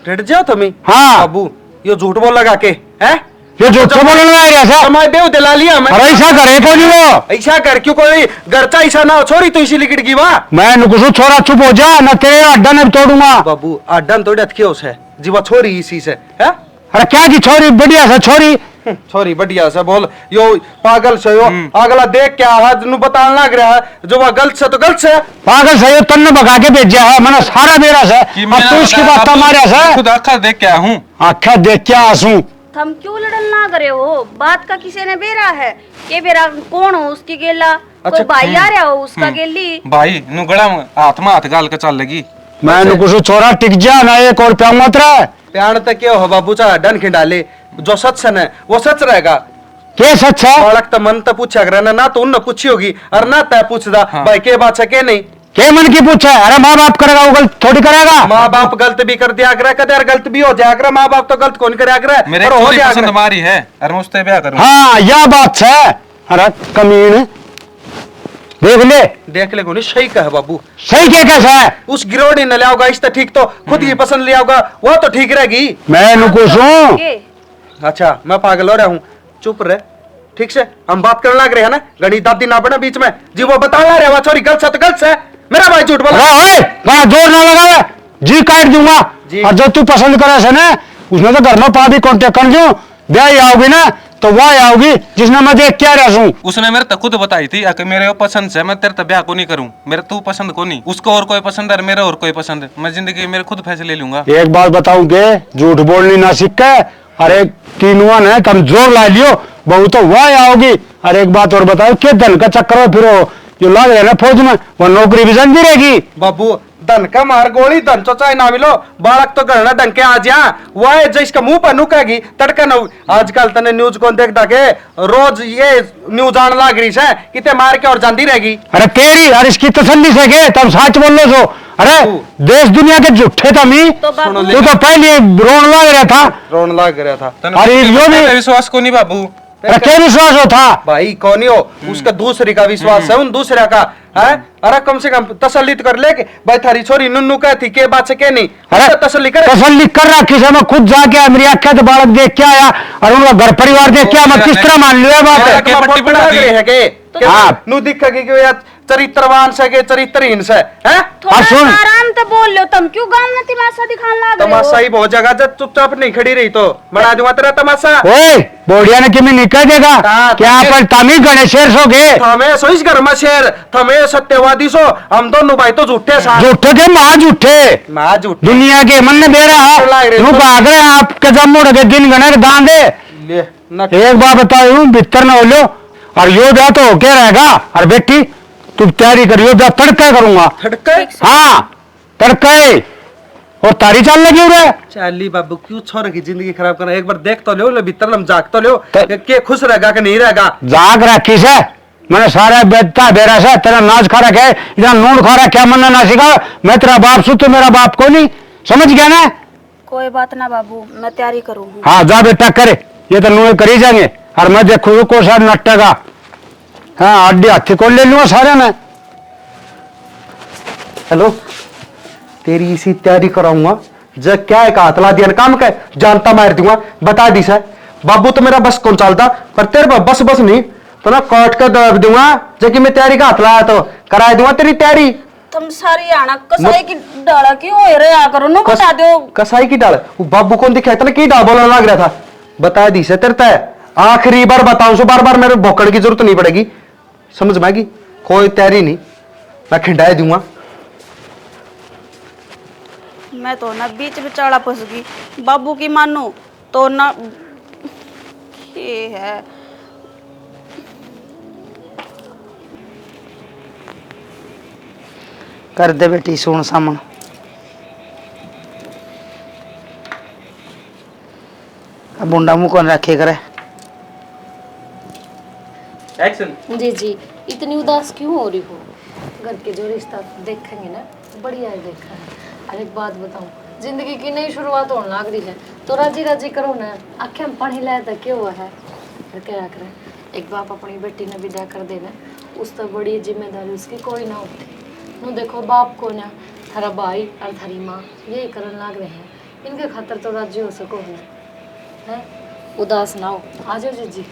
डट जाओ तुम्हें हाँ बाबू ये झूठ बोल लगा के हैं ये जो बोलने लग रहा था हमारे बेव दिला लिया मैं अरे ऐसा करे कौन वो ऐसा कर क्यों कोई घर का ऐसा ना हो, छोरी तो इसी लिखट की वाह मैं कुछ छोरा चुप हो जा न तेरे अड्डा ने तोड़ूंगा बाबू अड्डन तो डट क्यों है जीवा छोरी इसी से है अरे क्या की छोरी बढ़िया सा छोरी छोरी बढ़िया से बोल यो पागल से यो अगला देख क्या हाथ नु बताने लग रहा है जो वह गलत से तो गलत से पागल से तन्ने भगा के भेजा है मैंने सारा बेरा से अब तू इसकी बात मारा से खुद आखा देख के आया हूँ आखा देख क्या आंसू हम क्यों लड़न ना करे हो बात का किसी ने बेरा है के बेरा कौन हो उसकी गेला कोई भाई आ रहा हो उसका गेली भाई नु गड़ा हाथ में हाथ गाल के चल लगी मैं कुछ छोरा टिक जा ना एक और प्यार मत रहा प्यार तक क्या हो बाबू चा डन खिंडाले जो सच है वो सच रहेगा के सच है बालक तो मन तो पूछा कर ना तो उन पूछी होगी और ना तय पूछदा भाई के बात है के नहीं के मन की पूछा अरे माँ बाप करेगा वो गलत थोड़ी करेगा माँ बाप गलत भी कर दिया करे कदर गलत भी हो जाया करे माँ बाप तो गलत कौन कराया करे मेरे हो छोरी जाया पसंद करे मारी है और मैं उससे ब्याह करूँ हाँ यह बात है अरे कमीन देख ले देख ले कोनी सही कहा बाबू सही क्या कैसा है उस गिरोड़ी ने ले आओगा इस तो ठीक तो खुद ही पसंद ले आओगा वो तो ठीक रहेगी मैं कुछ हूँ अच्छा मैं पागल हो रहा हूँ चुप रहे ठीक से हम बात करने लग रहे हैं ना गणित दादी ना बना बीच में जी वो बताना रहे छोरी गलत है तो गलत है मेरा भाई झूठ बोला वहाँ जोर ना लगा जी काट दूंगा और जो तू पसंद करे से ना उसने तो घर में पा भी कॉन्टेक्ट कर दूं ब्याह आओगी ना तो वह आओगी जिसने मैं देख क्या रहा हूँ उसने मेरे तो खुद बताई थी कि मेरे पसंद से मैं तेरे तो ब्याह को नहीं करूँ मेरे तू पसंद को नहीं उसको और कोई पसंद है मेरा और कोई पसंद है मैं जिंदगी मेरे खुद फैसले लूंगा एक बात बताऊं के झूठ बोलनी ना सीख के अरे तीनों ने कमजोर ला लियो बहू तो वह आओगी और एक बात और बताओ के धन का चक्कर में फिरो जो लग रहे ना फौज में वो नौकरी भी जल्दी रहेगी बाबू धन का मार गोली धन तो चाहे ना मिलो बालक तो गणना ढंग के आज यहाँ वह जो इसका मुंह पर नुकेगी तड़का न आजकल तने न्यूज कौन देखता के रोज ये न्यूज आने लग रही है कितने मार के और जाती रहेगी अरे तेरी और इसकी तसल्ली से के तुम सच बोल लो सो अरे देश दुनिया के झूठे तमी तू तो पहले रोन लग रहा था रोन लग रहा था अरे यो भी विश्वास को नहीं बाबू अरे क्या विश्वास हो था? भाई कौन ही हो, उसका दूसरे का विश्वास है, उन दूसरे का है। अरे कम से कम तसल्ली तो कर ले कि भाई थारी छोरी नुन्नू कहती के बात से क्या नहीं, अरे तसल्ली कर। तसल्ली कर रखी से, मैं खुद जाके मेरी आंखें से बालक देख के आया और उनका घर परिवार देख के मैं किस तरह मान लिया बात है। पट्टी पड़ा दी है के हाँ। नु दिखा कि यार चरित्रवान से के चरित्रहीन से है। थोड़ा सुन। आराम तो बोल लो तुम, क्यों गांव में तमाशा दिखाने लग रहे तमाशा हो? ही बहुत जगह जब चुपचाप नहीं खड़ी रही तो बना दूंगा तेरा तमाशा। ओए बोडिया ने किमी निकल देगा हाँ, क्या तो पर तमी गणेशेर सो गे थमे सो इस घर में शेर, थमे सत्यवादी सो, हम दोनों भाई तो झूठे साथ। झूठे के मां झूठे मां झूठे दुनिया के मन ने दे रहा तू भाग रहे आपके जब मुड़ के दिन गणे के दान दे। ले न एक बार बताऊं भीतर न हो लो और यो ब्याह तो होके रहेगा। और बेटी तू तैयारी करियो, ब्याह तड़के करूंगा। थड़के हाँ तड़के और तारी चाल लगी उरे। चाली बाबू क्यों छोरे की जिंदगी खराब करना, एक बार देख तो लो, भीतर हम जाग तो लो तो- के खुश रहेगा कि नहीं रहेगा। जाग रखी से मैंने सारा बेचता बेरा से तेरा नाच खा रखे, इतना नून खा रहा, क्या मनना ना सिखा। मैं तेरा बाप सु, तू मेरा बाप को नहीं, समझ गया ना? कोई बात ना बाबू, मैं तैयारी करूँ। हाँ जा बेटा करे, ये तो नून करी जाएंगे और मैं देखू को साथ नटेगा। हाँ अड्डी हाथी को ले लूंगा सारे में। हेलो तेरी इसी तैयारी कराऊंगा, जब क्या है का हतला दिया काम का जानता मार दूंगा, बता दी सर बाबू तो मेरा बस कौन चलता, पर तेरे बस बस नहीं तो ना काट कर दब दूंगा, जब कि मैं तैयारी का हतला तो करा दूंगा तेरी तैयारी। तुम सारी आना कसाई की डाला क्यों हो रहे आ करो, नो बता दो। कसाई की डाल, वो बाबू कौन दिखाया था ना की डाल बोलने लग रहा था, बता दी से तेरे तय आखिरी बार बताऊं, सो बार बार मेरे भोकड़ की जरूरत नहीं पड़ेगी, समझ में आएगी। कोई तैयारी नहीं, मैं खिंडाए दूंगा। मैं तो ना बीच बिचाड़ा फंस गई, बाबू की मानो तो ना ये है। कर दे बेटी सुन सामन। अब बुंडा मुंह कौन रखे करे। एक्शन। जी जी, इतनी उदास क्यों हो रही हो? घर के जो रिश्ता देखेंगे ना, बढ़िया है देखा है। और एक बात बताऊं, जिंदगी की नई शुरुआत होने लग रही है, तो राजी राजी करो ना। आखे में पानी लाया था क्या हुआ है, फिर क्या करें। एक बाप अपनी बेटी ने विदा कर देना, उस तो बड़ी जिम्मेदारी उसकी कोई ना होती। नु देखो बाप को ना थारा भाई और थारी माँ यही करने लग रहे हैं, इनके खातर तो राजी हो सको है। उदास ना हो, आ जाओ जी।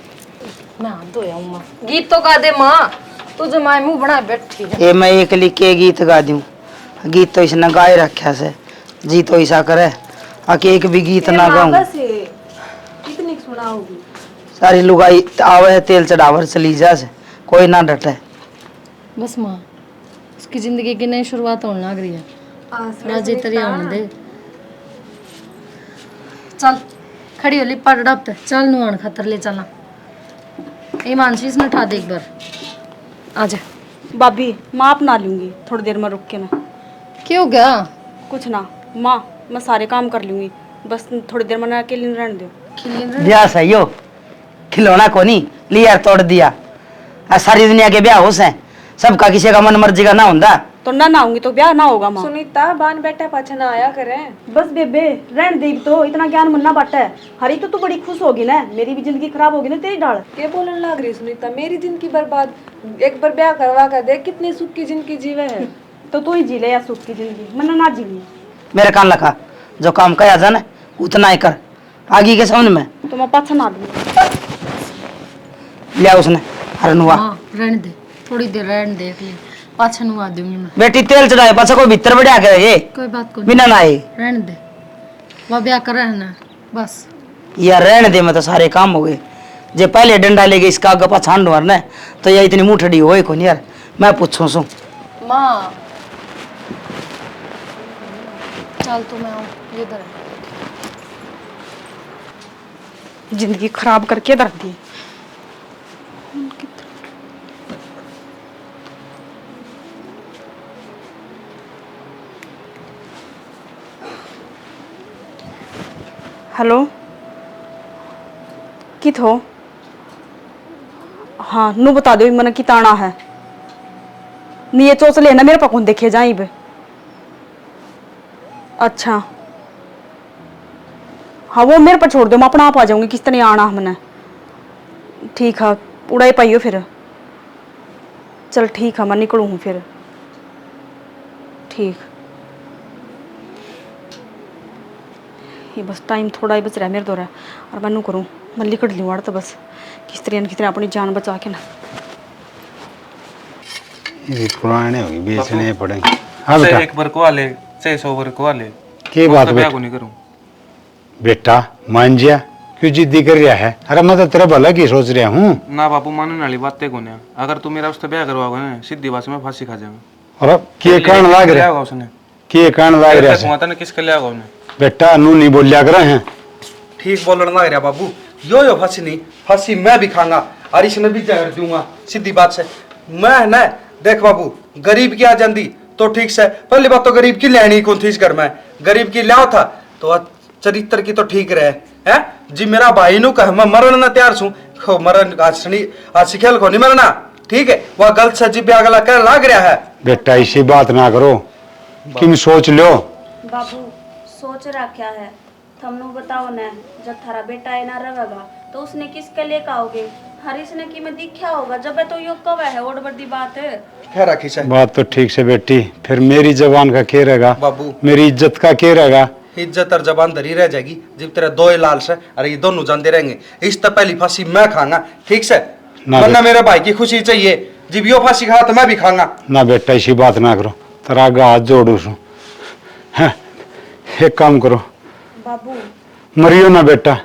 मैं हाथ धोया हूँ माँ, गीत तो गा दे माँ, तू जो माए मुंह बना बैठी है। ये मैं एक लिख के गीत गा दूं, गीत तो इसने गाए रखा से, जी तो ऐसा करे आके एक भी गीत ना गाऊं। कितनी सुना होगी। सारी लुगाई आवे है तेल चढ़ावर चली जा से, कोई ना डटे। बस माँ, उसकी जिंदगी की नई शुरुआत होने लग रही है, राजी तरिया होने दे। चल खड़ी हो लिपा डपते, चल नुआन खतर ले चलना। ईमानशी इसने उठा दे एक बार, आजा। भाभी माँ अपना लूंगी, थोड़ी देर में रुक के ना। क्यों गया? कुछ ना माँ, मैं सारे काम कर लूंगी, बस थोड़ी देर में ना अकेले रहने दो। ब्याह सही हो, खिलौना को नहीं लिया तोड़ दिया। आ सारी दुनिया के ब्याह हो से, सबका किसी का मन मर्जी का ना होता। तो ना आऊंगी तो ब्याह ना होगा माँ। सुनीता बान बेटा पाछा ना आया करें। बस बेबे रहने दे, तो इतना ज्ञान मुन्ना बाटा है। हरी तो तू बड़ी खुश होगी ना, मेरी भी जिंदगी खराब होगी ना तेरी डाल। क्या बोलने लग रही सुनीता, मेरी जिंदगी बर्बाद, एक बार ब्याह करवा कर देख कितनी सुख की जिंदगी जीवे है। तो तू ही जी ले या सुख की जिंदगी, मैंने ना जी ली। मेरे कान लगा, जो काम कया जाना उतना ही कर, आगे के समझ में। तो मैं पाछा ना दूंगी। लिया उसने हरनुआ। हाँ रहने दे, थोड़ी देर रहने देख ले, पाछा नुआ दूंगी मैं। बेटी तेल चढ़ाए पाछा को भीतर बढ़िया करे ये कोई बात को बिना ना आए। रहने दे, वह ब्याह कर रहना बस। यार रहने दे, मैं तो सारे काम हो गए। जे पहले डंडा लेके इसका आगे पाछा मारना तो ये इतनी मुठड़ी हो कौन यार, मैं पूछूं सू। माँ चल तू, मैं आऊँ इधर। जिंदगी खराब करके रख दी। हेलो कित हो? हाँ नू बता दो मन की ताना है, नी ये चोच लेना मेरे पकौन देखे जाई बे। अच्छा हाँ वो मेरे पर छोड़ दो, मैं अपना आप आ जाऊंगी, किस तरह आना हमने। ठीक है उड़ाई पाइयो फिर। चल ठीक है मैं निकलूँ हूँ फिर। ठीक ये बस टाइम थोड़ा ही बच रहा है मेरे द्वारा और मैं नू करूँ मैं लिकट लूँ तो बस किस तरह अपनी जान बचा के ना। ये पुराने होगी बेचने पड़ेंगे। हाँ बेटा एक बार को ले 600 बार को ले के बात ब्याह बेटा को नहीं करूँ। बेटा मान जा क्यों जिद्दी कर रहा है? अरे मैं तो तेरा भला की सोच रहा हूँ। ना बापू मानने वाली बातें को नहीं। अगर तू मेरा उससे ब्याह करवाओगे ना सीधी बात में फांसी खा जाएगा। और के कान लाग रहा है? उसने के कान लाग रहा है? माता ने किसके लिया होगा उन्हें? बेटा नू नहीं बोलिया कर हैं। ठीक बोलने लग रहा बाबू। यो फांसी नहीं, फांसी मैं भी खाऊंगा और इसमें भी जहर दूंगा। सीधी बात से मैं ना देख बाबू गरीब की आ जाती तो ठीक से। पहली बात तो गरीब की लेनी कौन थी इस घर में। गरीब की लिया था तो चरित्र की तो ठीक रहे है जी। मेरा भाई नु कह मैं मरण ना तैयार छू मरण आज सिखेल को नहीं मरना ठीक है। वह गलत से जी अगला कह लाग रहा है। बेटा ऐसी बात ना करो किम सोच लो। बाबू सोच रहा क्या है तुमने बताओ ना। जब थारा बेटा है ना रहेगा तो उसने किसके लिए कहोगे? हरीश ने की में दिखा होगा जब तो यो कब है और बड़ी बात है। खैर रखी से बात तो ठीक से बेटी फिर मेरी जबान का के रहेगा बाबू? मेरी इज्जत का के रहेगा? इज्जत और जबान धरी रह जाएगी जब तेरे दो ही लाल से। अरे ये दोनों जानते रहेंगे। इस तो पहली फांसी मैं खाऊंगा ठीक से वरना मेरे भाई की खुशी चाहिए। जब यो फांसी खा तो मैं भी खाऊंगा ना। बेटा ऐसी बात ना करो तेरा आगे हाथ जोड़ू सू। एक काम करो बाबू मरियो ना बेटा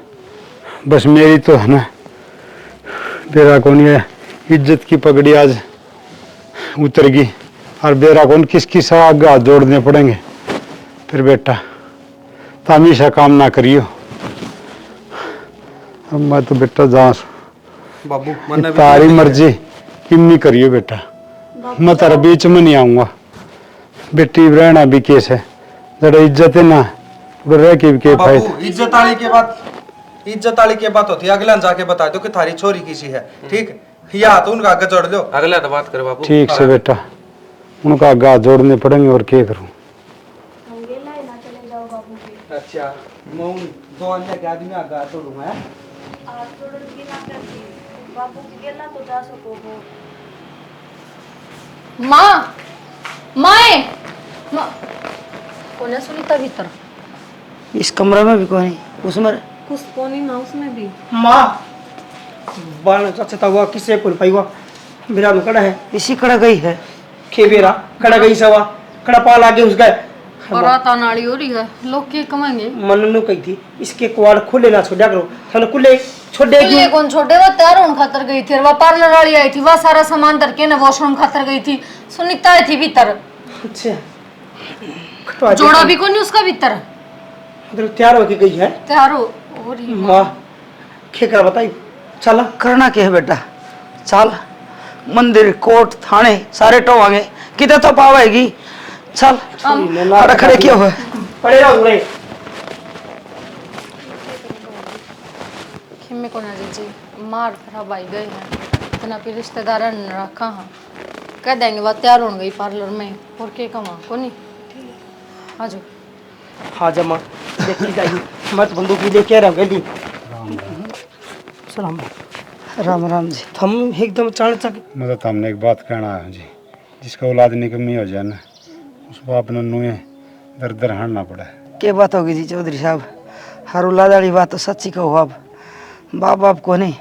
बस मेरी तो है ना बेरा कौन है इज्जत की पगड़ी आज उतर गई और बेरा कौन किसकी सा आगे हाथ जोड़ने पड़ेंगे फिर बेटा तो हमेशा काम ना करियो। अब मैं तो बेटा जा बाबू तारी मर्जी किम नहीं करियो बेटा। मैं तेरा बीच में नहीं आऊंगा। बेटी रहना भी केस है जरा इज्जत है ना रह के फायदा। इज्जत आली के बात होती है अगला जाके बता दो कि थारी छोरी किसी है ठीक है। या तो उनका आगे जोड़ लो अगला तो बात करे बाबू। ठीक से बेटा उनका आगे हाथ जोड़ने पड़ेंगे और क्या करूं। अच्छा मैं दो अन्य के आदमी आगे हाथ जोड़ूंगा। बाबू की गेला तो जा सको हो। माँ माए माँ कोने सुनीता भीतर इस कमरे में भी कोई नहीं उसमें कुछ कोनी ना उसमें भी माँ बाल अच्छा हुआ किससे पुल पाई हुआ मेरा में कड़ा है इसी कड़ा गई है खे बेरा कड़ा गई सवा कड़ा पाल आगे उसका और आता नाड़ी हो रही है लोग के कमाएंगे। मन नु कही थी इसके कुआड़ खुले ना छोड़ा करो थाने खुले छोड़े ये कौन छोड़े? वो तैयार होने खातर गई थी और वो पार्लर वाली आई थी। वह सारा सामान धर के ना वॉशरूम खातर गई थी। सुनीता आई थी भीतर। अच्छा जोड़ा भी कोनी उसका भीतर मतलब तैयार होके गई है। तैयार हो रही है। माँ खे कर बताई चला करना क्या है बेटा? चल मंदिर कोर्ट थाने सारे टोवांगे किधर तो पावेगी। चल अरे खड़े क्यों हुए? पड़े रहो रे खिम्मे को ना जी मार खराब आई गए हैं इतना फिर रिश्तेदार रखा हाँ कह देंगे वह तैयार हो गई पार्लर में और के कमा को नहीं आजो। हाँ जमा देखी जाएगी मत बंदूक भी लेके आ रहा गली। सलाम राम राम जी। हम एकदम चाणचक मतलब हमने एक बात कहना है जी जिसका औलाद निकम्मी हो जाए ना उस बाप ने नुए दर दर हारना पड़ा है। क्या बात होगी जी चौधरी साहब? हर औलाद वाली बात तो सच्ची कहो अब बाप को नहीं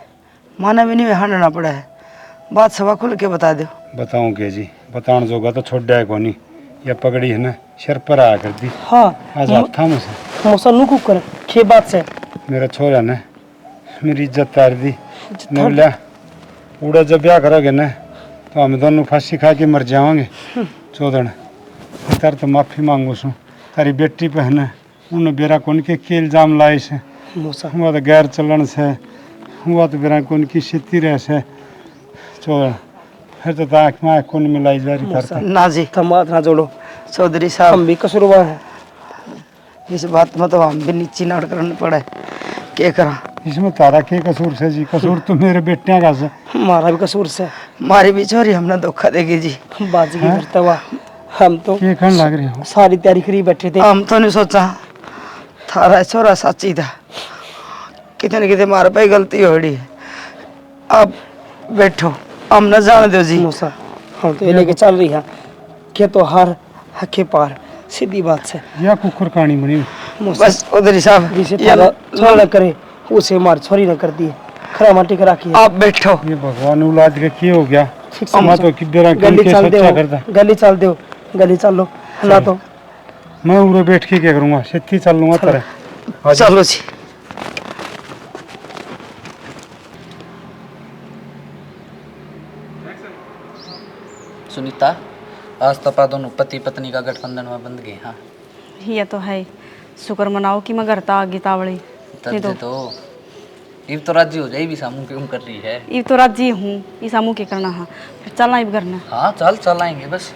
माना भी नहीं हारना पड़ा है। बात सवा खुल के बता दो। बताऊं के जी बताने जोगा तो छोड़ जाए को नहीं या पगड़ी है ना सिर पर आया कर दी। हाँ आज हाथा में से मौसा नु कुक कर खे बात से मेरा छोरा ने मेरी इज्जत तार दी। मैं बोला उड़ा जब ब्याह करोगे ना तो हम दोनों फांसी खा के मर जाओगे। चौधन तार तो माफी मांगू सू तारी बेटी पे है ना उन्हें बेरा कौन के इल्जाम लाए से मौसा हुआ तो गैर चलन से हुआ तो बेरा कौन की सिद्धि रह से चौधन फिर तो ताक माँ कौन मिलाई जारी करता ना जी थमात ना जोड़ो चौधरी साहब हम भी कसूरवार है। इस बात में तो हम भी नीची नाट करना पड़ा है क्या करा। इसमें तारा के कसूर से जी? कसूर तो मेरे बेटिया का से हमारा भी कसूर से मारी भी छोरी हमने धोखा देगी जी। बाजी की करता हुआ हम तो ये कहने लग रही हो सारी तैयारी करी बैठे थे। हम तो नहीं सोचा थारा छोरा साची था कितने कितने मार पे गलती हो रही है। आप बैठो, हम न जाने दो जी। मूसा हम तो ये लेके चल रही है के तो हर हके पार, सीधी बात से। या कुकुर कहानी बनी बस उधर साहब जिसे थारा छोड़ा करे उसे हमारी छोरी न कर दी, खरा माटी करा के। आप बैठो। ये भगवान औलाद का क्या हो गया? ठीक से मैं तो किधर गली चल दो, गली चल दो, गली चल लो ना तो मैं उरे बैठ के क्या करूंगा, सीधी चल लूंगा तेरे। चलो जी। सुनीता, आज तो अपन दोनों पति पत्नी का गठबंधन में बंध गए। हाँ ये तो है, शुक्र मनाओ कि मैं घर ता गीता वाली तब तो इब तो राजी हो जाए भी सामू क्यों कर रही है? ये तो राजी हूँ, ये सामू के करना है, फिर चलना इब करना। हाँ चल आएंगे बस।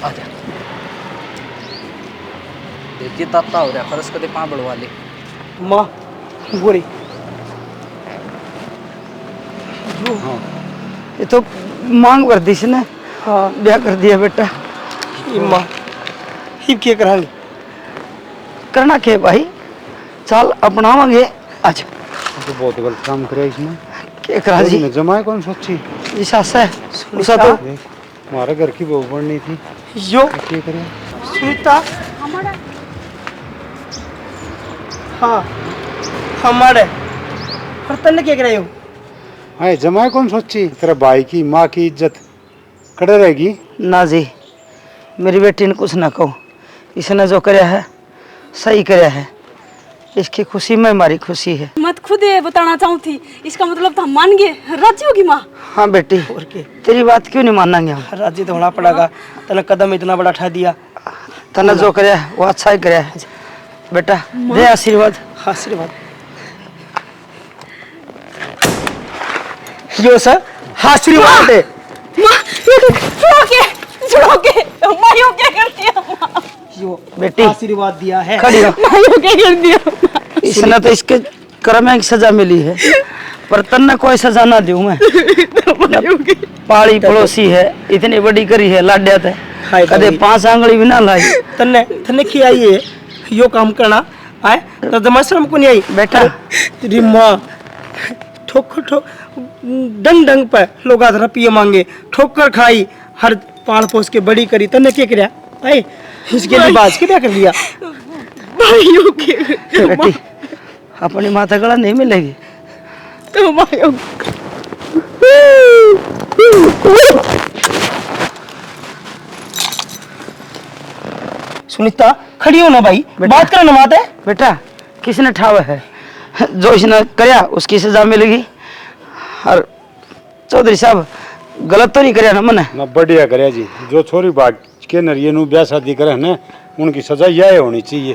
आजा देखिए ताता हो रहा फर्श कदे पाँ बढ़वा ले। माँ गोरी ये तो मांग कर दी इसने। हाँ ब्याह कर दिया बेटा। ये माँ हिब के करांगी करना क्या भाई, चल अपनावांगे आज। तो बहुत गलत काम करे इसने। क्या करा जी? जमाए कौन सोची? जी सास है उसा तो हमारे घर की बहू बढ़नी थी। यो क्या करे? सुनीता हाँ हमारे और तन्ने क्या करे हो? हाँ जमाए कौन सोची? तेरा भाई की माँ की इज्जत कड़े रहेगी ना जी। मेरी बेटी ने कुछ ना कहो, इसने जो करया है सही करया है, इसकी खुशी में हमारी खुशी है। मत खुद ये बताना चाहूँ थी, इसका मतलब तो हम मान गए, राजी होगी माँ। हाँ बेटी, और के तेरी बात क्यों नहीं मानेंगे हम? राजी तो होना पड़ेगा, तने कदम इतना बड़ा उठा दिया। तने जो करया है वो अच्छा ही करया है। बेटा दे आशीर्वाद। आशीर्वाद यो सर आशीर्वाद दे। माँ छोड़ो के माँ यो क्या करती है माँ? यो बेटी आशीर्वाद दिया है। खड़ी हो। माँ यो क्या कर दिया? इसने तो इसके कर्म में सजा मिली है, पर तन्ने कोई सजा ना दूं मैं। पाड़ी पड़ोसी है, इतनी बड़ी करी है लाड्या ते, कदे 5 आंगली भी ना लाई। तन्ने तन्ने खियाई है यो काम करना आए तो जमा शर्म को नहीं आई बेटा तेरी माँ ठोक ठोक डंग डंग पे लोग आधा रुपये मांगे, ठोकर खाई, हर पाल पोस के बड़ी करी, तन्ने क्या किया आए इसके लिए बाज के क्या कर लिया? भाइयों के बेटी अपनी माता गला नहीं मिलेगी। तो भाइयों सुनीता खड़ी हो ना भाई, बात करना ना माता है। बेटा किसने ठावा है, जो इसने करया उसकी सजा मिलेगी। और चौधरी साहब गलत तो नहीं करया ना मने? ना बढ़िया करे जी। जो छोरी बाग के नरिये नु ब्याह शादी करे ना उनकी सजा यह होनी चाहिए।